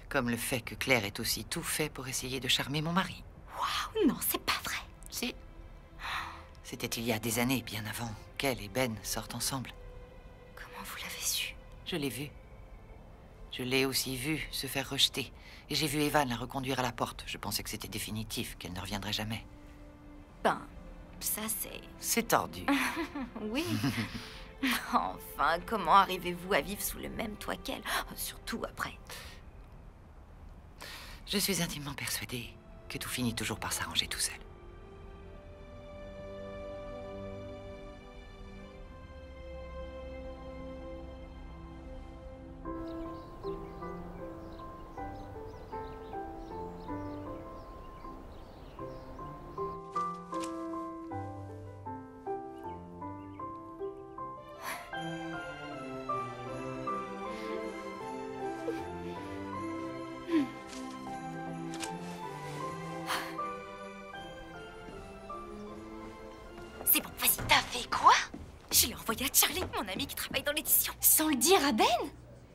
Comme le fait que Claire ait aussi tout fait pour essayer de charmer mon mari. Waouh, non, c'est pas vrai. Si. C'était il y a des années, bien avant qu'elle et Ben sortent ensemble. Comment vous l'avez su? Je l'ai vu. Je l'ai aussi vu se faire rejeter. Et j'ai vu Evan la reconduire à la porte. Je pensais que c'était définitif, qu'elle ne reviendrait jamais. Ben, ça c'est... C'est tordu. Oui. Enfin, comment arrivez-vous à vivre sous le même toit qu'elle? Surtout après. Je suis intimement persuadée que tout finit toujours par s'arranger tout seul. envoyé à Charlie, mon ami qui travaille dans l'édition. Sans le dire à Ben?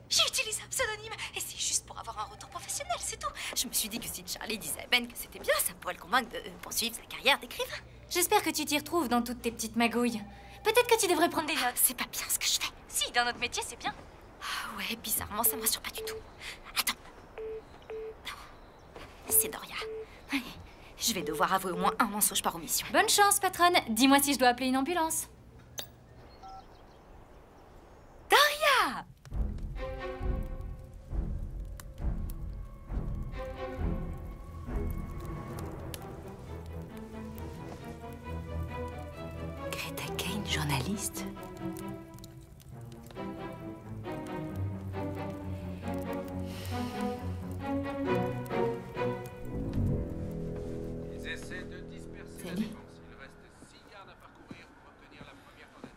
J'ai utilisé un pseudonyme et c'est juste pour avoir un retour professionnel, c'est tout. Je me suis dit que si Charlie disait à Ben que c'était bien, ça pourrait le convaincre de poursuivre sa carrière d'écrivain. J'espère que tu t'y retrouves dans toutes tes petites magouilles. Peut-être que tu devrais prendre des notes. C'est pas bien ce que je fais. Si, dans notre métier, c'est bien. Ah ouais, bizarrement, ça me rassure pas du tout. Attends. C'est Doria. Je vais devoir avouer au moins un mensonge par omission. Bonne chance, patronne. Dis-moi si je dois appeler une ambulance. Doria! Greta Kane, journaliste? Salut.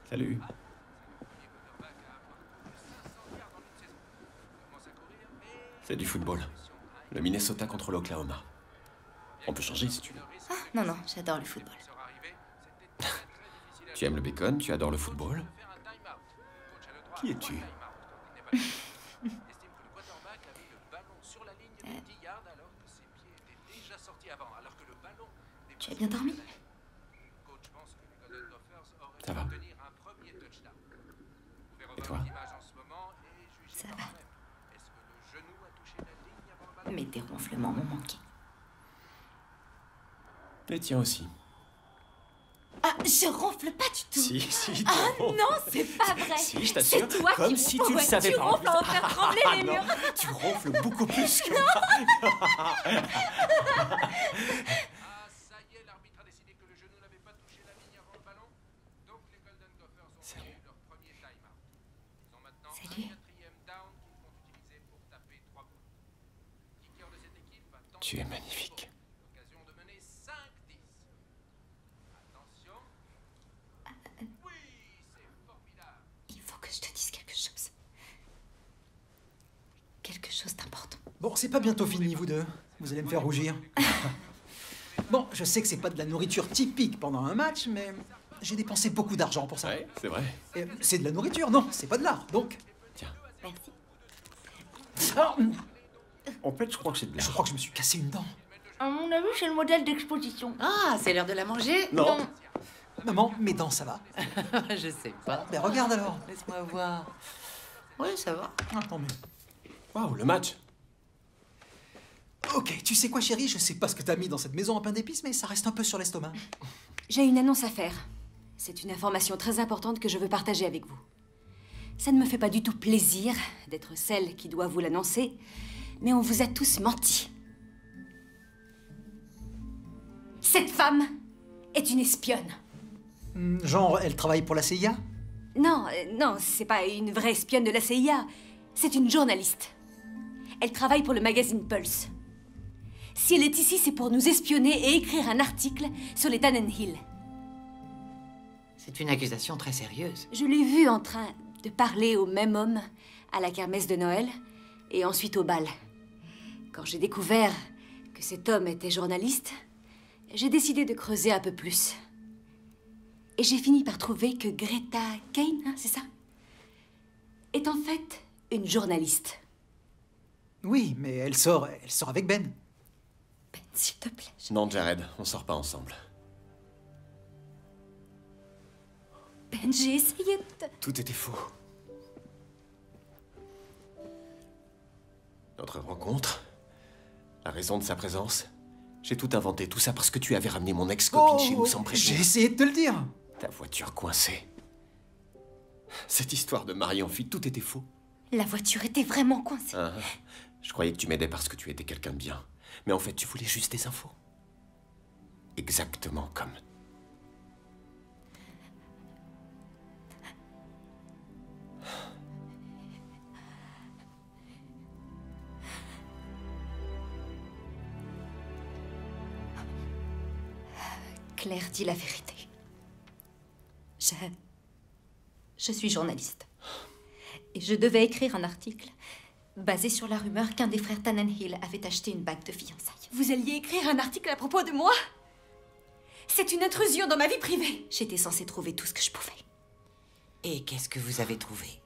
Salut. C'est du football. Le Minnesota contre l'Oklahoma. On peut changer si tu veux. Ah, non, non, j'adore le football. Tu aimes le bacon, tu adores le football. Qui es-tu? Tu as bien dormi? Ça va. Et toi? Ça va. Mais tes ronflements m'ont manqué. Les tiens aussi. Ah, je ronfle pas du tout. Si, si. Ah non, c'est pas vrai. Si, je t'assure. C'est toi comme qui si ronfles. tu le Ouais, savais tu pas. ronfles à en faire trembler les Non, murs. tu ronfles beaucoup plus que moi. Salut. Salut. Tu es magnifique. Il faut que je te dise quelque chose. Quelque chose d'important. Bon, c'est pas bientôt fini, vous deux. Vous allez me faire rougir. Bon, je sais que c'est pas de la nourriture typique pendant un match, mais j'ai dépensé beaucoup d'argent pour ça. Ouais, c'est vrai. Et c'est de la nourriture, non, c'est pas de l'art, donc... Merci. Ah, En fait, je crois que c'est de je crois que je me suis cassé une dent. À mon avis, c'est le modèle d'exposition. Ah, c'est l'heure de la manger? Non. Maman, mes dents, ça va? Je sais pas. Mais regarde alors. Laisse-moi voir. Ouais, ça va. Ah, tant mieux. Waouh, le match. Ok, tu sais quoi, chérie? Je sais pas ce que t'as mis dans cette maison à pain d'épices, mais ça reste un peu sur l'estomac. J'ai une annonce à faire. C'est une information très importante que je veux partager avec vous. Ça ne me fait pas du tout plaisir d'être celle qui doit vous l'annoncer, mais on vous a tous menti. Cette femme est une espionne. Genre, elle travaille pour la CIA? Non, non, c'est pas une vraie espionne de la CIA. C'est une journaliste. Elle travaille pour le magazine Pulse. Si elle est ici, c'est pour nous espionner et écrire un article sur les Tannenhill. C'est une accusation très sérieuse. Je l'ai vue en train de parler au même homme à la kermesse de Noël et ensuite au bal. Quand j'ai découvert que cet homme était journaliste, j'ai décidé de creuser un peu plus. Et j'ai fini par trouver que Greta Kane, hein, c'est ça, est en fait une journaliste. Oui, mais elle sort avec Ben. Ben, s'il te plaît. Non, Jared, on sort pas ensemble. Ben, j'ai essayé de... Tout était faux. Notre rencontre, la raison de sa présence, j'ai tout inventé, tout ça parce que tu avais ramené mon ex-copine chez nous sans prévenir. J'ai essayé de te le dire. Ta voiture coincée. Cette histoire de mari en fuite, tout était faux. La voiture était vraiment coincée. Ah, je croyais que tu m'aidais parce que tu étais quelqu'un de bien. Mais en fait, tu voulais juste des infos. Exactement comme... Claire dit la vérité. Je suis journaliste. Et je devais écrire un article basé sur la rumeur qu'un des frères Tannenhill avait acheté une bague de fiançailles. Vous alliez écrire un article à propos de moi? C'est une intrusion dans ma vie privée. J'étais censée trouver tout ce que je pouvais. Et qu'est-ce que vous avez trouvé?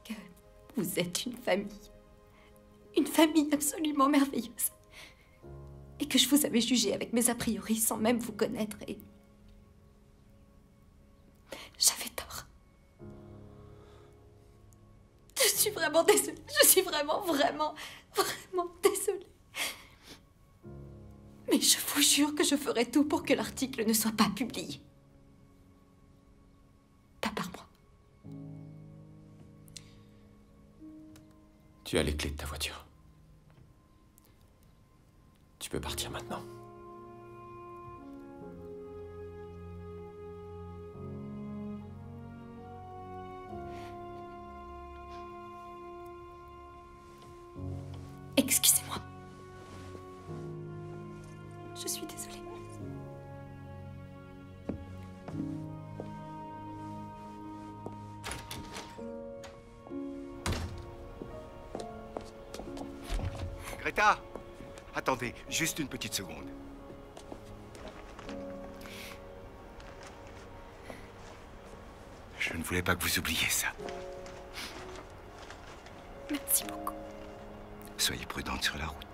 Que vous êtes une famille. Une famille absolument merveilleuse. Et que je vous avais jugé avec mes a priori sans même vous connaître et... J'avais tort. Je suis vraiment désolée. Je suis vraiment désolée. Mais je vous jure que je ferai tout pour que l'article ne soit pas publié. Pas par moi. Tu as les clés de ta voiture. Tu peux partir maintenant. Excusez-moi. Je suis désolée. Greta, attendez, juste une petite seconde. Je ne voulais pas que vous oubliez ça. Merci beaucoup. Soyez prudente sur la route.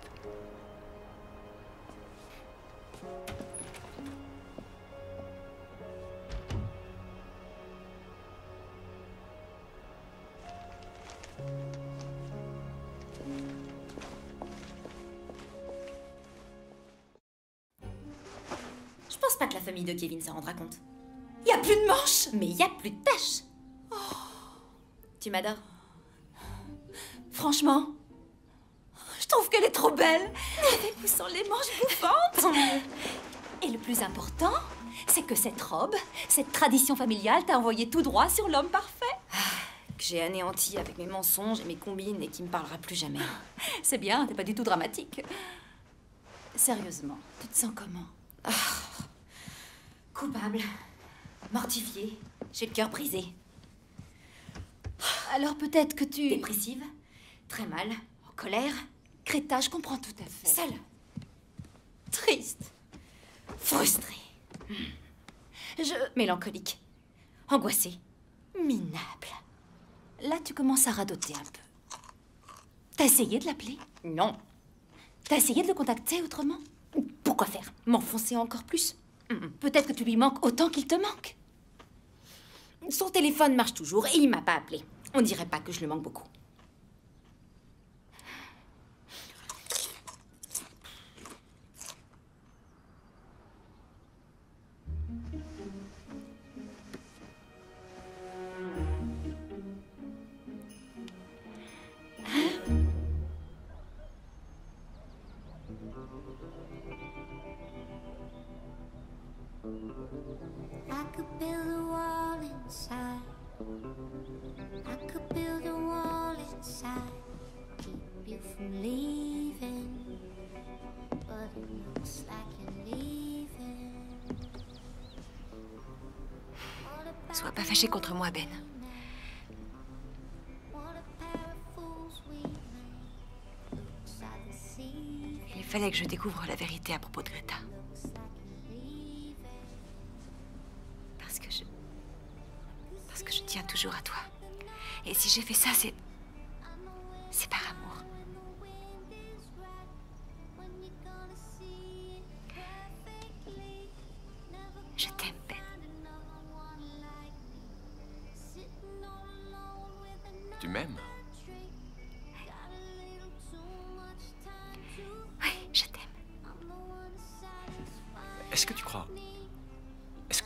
Je pense pas que la famille de Kevin s'en rendra compte. Y a plus de manches, mais y a plus de taches. Tu m'adores. Franchement, je trouve qu'elle est trop belle. Avec ou sans les manches bouffantes. Et le plus important, c'est que cette robe, cette tradition familiale t'a envoyé tout droit sur l'homme parfait. Que j'ai anéanti avec mes mensonges et mes combines et qui me parlera plus jamais. C'est bien, t'es pas du tout dramatique. Sérieusement, tu te sens comment? Coupable, mortifiée, j'ai le cœur brisé. Alors peut-être que tu... Dépressive, très mal, en colère. Greta, je comprends tout à fait. Seule. Triste. Frustrée. Mélancolique. Angoissée. Minable. Là, tu commences à radoter un peu. T'as essayé de l'appeler? Non. T'as essayé de le contacter autrement? Pourquoi faire? M'enfoncer encore plus? Peut-être que tu lui manques autant qu'il te manque. Son téléphone marche toujours et il m'a pas appelé. On dirait pas que je le manque beaucoup. I could build a wall inside. I could build a wall inside. Keep you from leaving. But it looks like you're leaving. Sois pas fâché contre moi, Ben. Il fallait que je découvre la vérité à propos de Greta. Parce que je tiens toujours à toi. Et si j'ai fait ça, c'est par amour. Je t'aime, Ben. Tu m'aimes? Oui, je t'aime. Est-ce que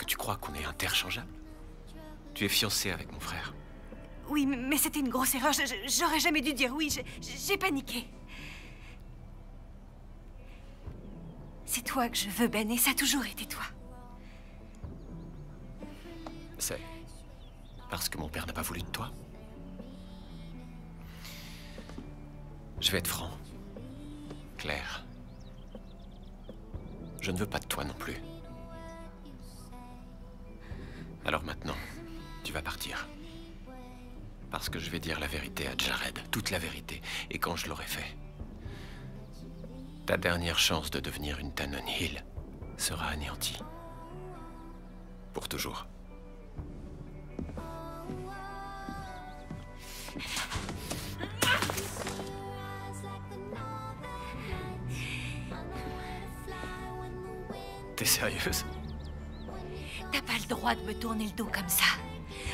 tu crois qu'on est interchangeables? Tu es fiancée avec mon frère. Oui, mais c'était une grosse erreur. J'aurais jamais dû dire oui. J'ai paniqué. C'est toi que je veux, Ben, et ça a toujours été toi. C'est parce que mon père n'a pas voulu de toi. Je vais être franc. Claire. Je ne veux pas de toi non plus. Alors maintenant, tu vas partir. Parce que je vais dire la vérité à Jared, toute la vérité. Et quand je l'aurai fait, ta dernière chance de devenir une Tannen Hill sera anéantie. Pour toujours. T'es sérieuse? T'as pas le droit de me tourner le dos comme ça.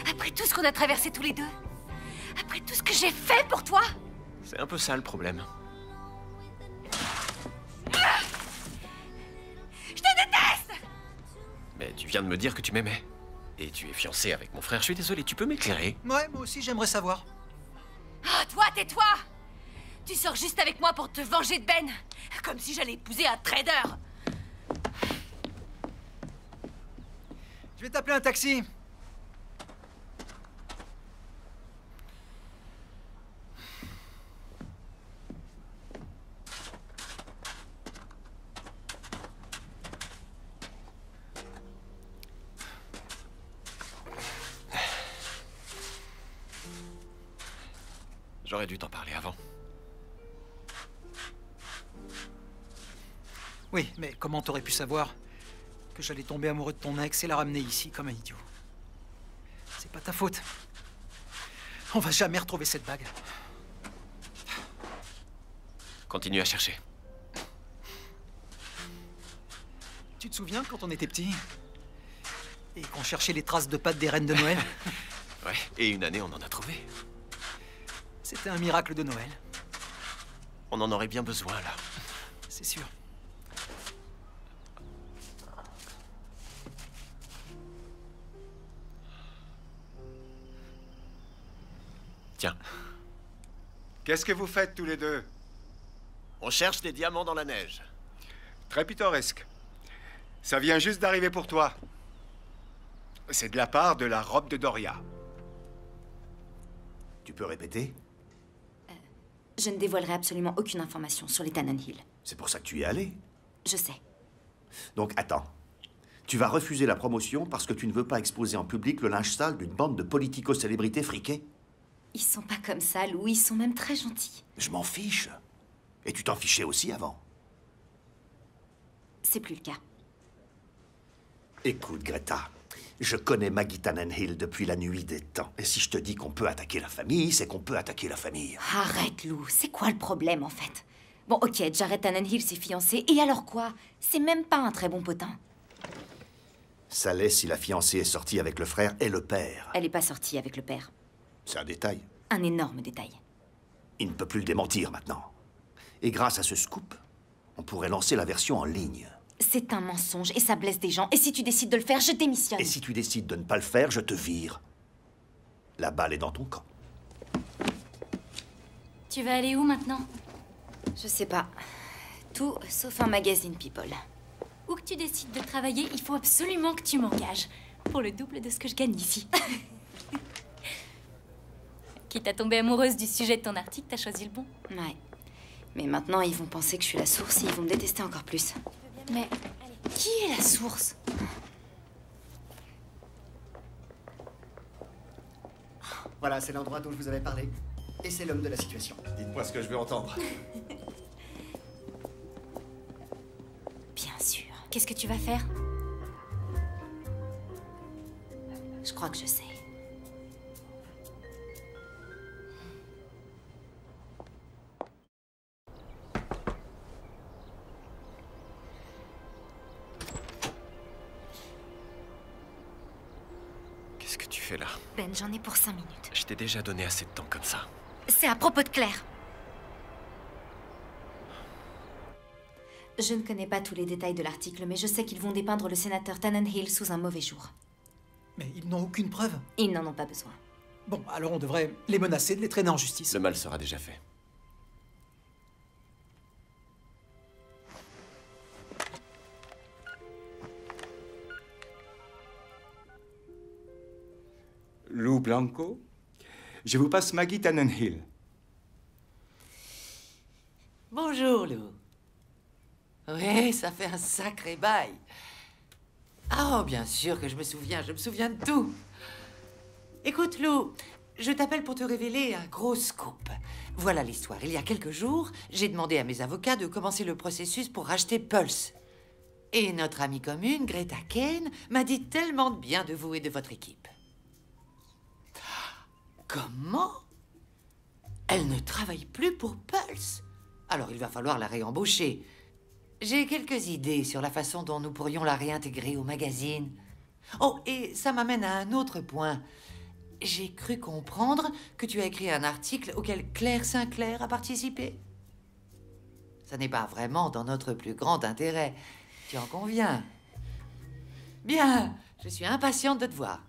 Après tout ce qu'on a traversé tous les deux. Après tout ce que j'ai fait pour toi. C'est un peu ça le problème. Je te déteste! Mais tu viens de me dire que tu m'aimais. Et tu es fiancé avec mon frère, je suis désolé, tu peux m'éclairer? Ouais, moi aussi j'aimerais savoir. Ah, toi, tais-toi! Tu sors juste avec moi pour te venger de Ben. Comme si j'allais épouser un trader. Je vais t'appeler un taxi. J'aurais dû t'en parler avant. Oui, mais comment t'aurais pu savoir que j'allais tomber amoureux de ton ex et la ramener ici comme un idiot? C'est pas ta faute. On va jamais retrouver cette bague. Continue à chercher. Tu te souviens quand on était petits et qu'on cherchait les traces de pâtes des reines de Noël? Ouais, et une année on en a trouvé. C'était un miracle de Noël. On en aurait bien besoin, là. C'est sûr. Tiens. Qu'est-ce que vous faites tous les deux? On cherche des diamants dans la neige. Très pittoresque. Ça vient juste d'arriver pour toi. C'est de la part de la robe de Doria. Tu peux répéter? Je ne dévoilerai absolument aucune information sur les Tannenhill. C'est pour ça que tu y es allé. Je sais. Donc attends. Tu vas refuser la promotion parce que tu ne veux pas exposer en public le linge sale d'une bande de politico-célébrités friquées? Ils sont pas comme ça, Lou. Ils sont même très gentils. Je m'en fiche. Et tu t'en fichais aussi avant. C'est plus le cas. Écoute, Greta. Je connais Maggie Tannenhill depuis la nuit des temps. Et si je te dis qu'on peut attaquer la famille, c'est qu'on peut attaquer la famille. Arrête, Lou. C'est quoi le problème, en fait? Bon, ok, Jared Tannenhill s'est fiancé. Et alors quoi? C'est même pas un très bon potin. Ça laisse si la fiancée est sortie avec le frère et le père. Elle est pas sortie avec le père. C'est un détail. Un énorme détail. Il ne peut plus le démentir maintenant. Et grâce à ce scoop, on pourrait lancer la version en ligne. C'est un mensonge et ça blesse des gens. Et si tu décides de le faire, je démissionne. Et si tu décides de ne pas le faire, je te vire. La balle est dans ton camp. Tu vas aller où maintenant? Je sais pas. Tout sauf un magazine People. Où que tu décides de travailler, il faut absolument que tu m'engages. Pour le double de ce que je gagne ici. Quitte à tomber amoureuse du sujet de ton article, t'as choisi le bon. Ouais. Mais maintenant, ils vont penser que je suis la source et ils vont me détester encore plus. Mais qui est la source? Voilà, c'est l'endroit dont je vous avais parlé. Et c'est l'homme de la situation. Dites-moi ce que je veux entendre. Bien sûr. Qu'est-ce que tu vas faire? Je crois que je sais. Qu'est-ce que tu fais là? Ben, j'en ai pour 5 minutes. Je t'ai déjà donné assez de temps comme ça. C'est à propos de Claire. Je ne connais pas tous les détails de l'article, mais je sais qu'ils vont dépeindre le sénateur Tannenhill sous un mauvais jour. Mais ils n'ont aucune preuve. Ils n'en ont pas besoin. Bon, alors on devrait les menacer de les traîner en justice. Le mal sera déjà fait. Lou Blanco, je vous passe Maggie Tannenhill. Bonjour, Lou. Oui, ça fait un sacré bail. Ah, oh, bien sûr que je me souviens de tout. Écoute, Lou, je t'appelle pour te révéler un gros scoop. Voilà l'histoire. Il y a quelques jours, j'ai demandé à mes avocats de commencer le processus pour racheter Pulse. Et notre amie commune, Greta Kane, m'a dit tellement de bien de vous et de votre équipe. Comment? Elle ne travaille plus pour Pulse. Alors il va falloir la réembaucher. J'ai quelques idées sur la façon dont nous pourrions la réintégrer au magazine. Oh, et ça m'amène à un autre point. J'ai cru comprendre que tu as écrit un article auquel Claire Sinclair a participé. Ça n'est pas vraiment dans notre plus grand intérêt. Tu en conviens? Bien, je suis impatiente de te voir.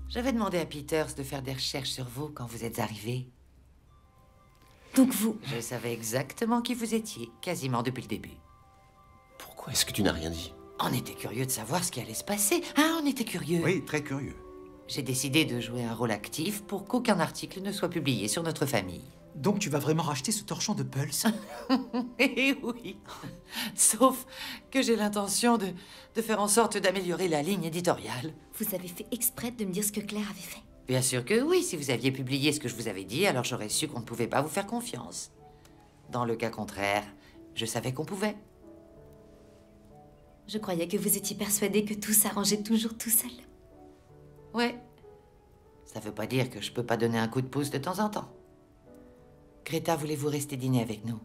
J'avais demandé à Peters de faire des recherches sur vous quand vous êtes arrivés. Donc vous... Je savais exactement qui vous étiez, quasiment depuis le début. Pourquoi est-ce que tu n'as rien dit? On était curieux de savoir ce qui allait se passer. Ah, on était curieux. Oui, très curieux. J'ai décidé de jouer un rôle actif pour qu'aucun article ne soit publié sur notre famille. Donc tu vas vraiment racheter ce torchon de Pulse? Eh oui. Sauf que j'ai l'intention de faire en sorte d'améliorer la ligne éditoriale. Vous avez fait exprès de me dire ce que Claire avait fait? Bien sûr que oui. Si vous aviez publié ce que je vous avais dit, alors j'aurais su qu'on ne pouvait pas vous faire confiance. Dans le cas contraire, je savais qu'on pouvait. Je croyais que vous étiez persuadé que tout s'arrangeait toujours tout seul. Ouais. Ça veut pas dire que je peux pas donner un coup de pouce de temps en temps. Greta, voulez-vous rester dîner avec nous?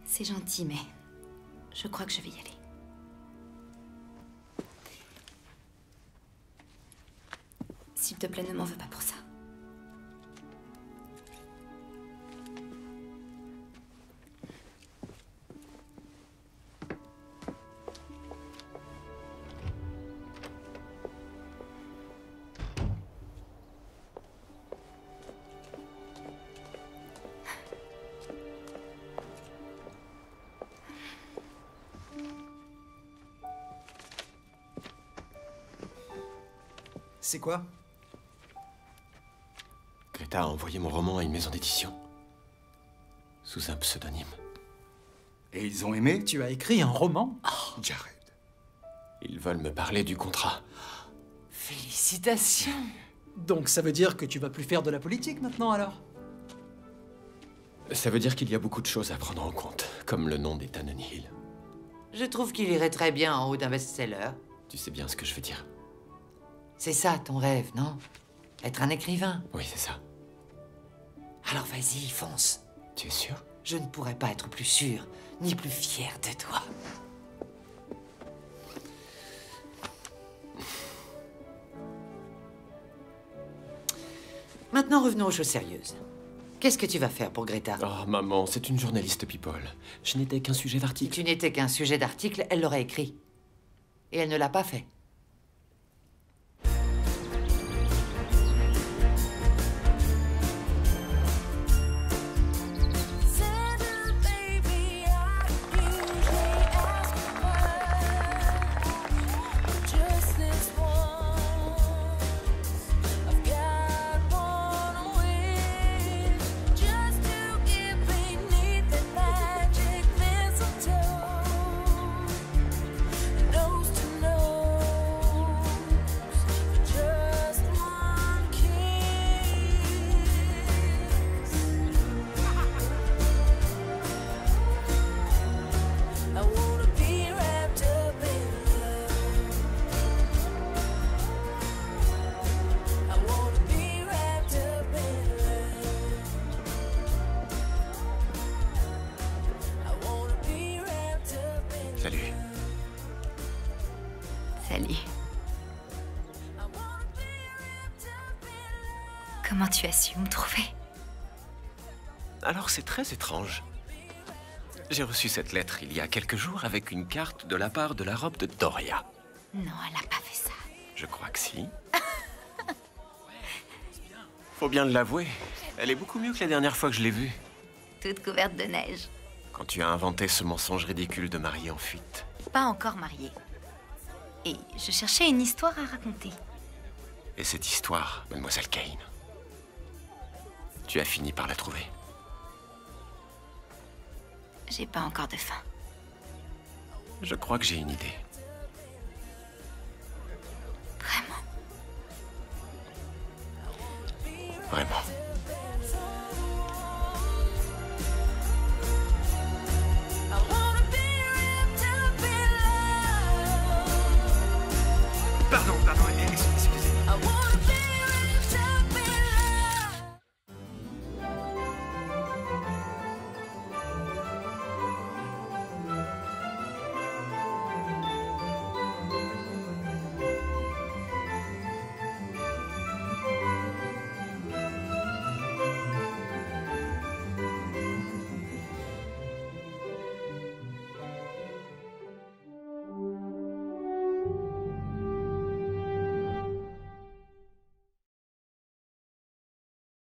C'est gentil, mais je crois que je vais y aller. S'il te plaît, ne m'en veux pas pour ça. C'est quoi? Greta a envoyé mon roman à une maison d'édition. Sous un pseudonyme. Et ils ont aimé? Tu as écrit un roman? Jared. Ils veulent me parler du contrat. Félicitations! Donc ça veut dire que tu vas plus faire de la politique maintenant alors? Ça veut dire qu'il y a beaucoup de choses à prendre en compte, comme le nom des Tannenhill. Je trouve qu'il irait très bien en haut d'un best-seller. Tu sais bien ce que je veux dire. C'est ça ton rêve, non? Être un écrivain? Oui, c'est ça. Alors vas-y, fonce. Tu es sûr? Je ne pourrais pas être plus sûr, ni plus fier de toi. Maintenant, revenons aux choses sérieuses. Qu'est-ce que tu vas faire pour Greta? Oh, maman, c'est une journaliste people. Je n'étais qu'un sujet Si d'article. tu n'étais qu'un sujet d'article, elle l'aurait écrit. Et elle ne l'a pas fait. Salut. Salut. Comment tu as su me trouver? Alors c'est très étrange. J'ai reçu cette lettre il y a quelques jours avec une carte de la part de la robe de Doria. Non, elle n'a pas fait ça. Je crois que si. Faut bien l'avouer, elle est beaucoup mieux que la dernière fois que je l'ai vue. Toute couverte de neige. Quand tu as inventé ce mensonge ridicule de mariée en fuite. Pas encore mariée. Et je cherchais une histoire à raconter. Et cette histoire, mademoiselle Kane, tu as fini par la trouver. J'ai pas encore de faim. Je crois que j'ai une idée. Vraiment? Vraiment.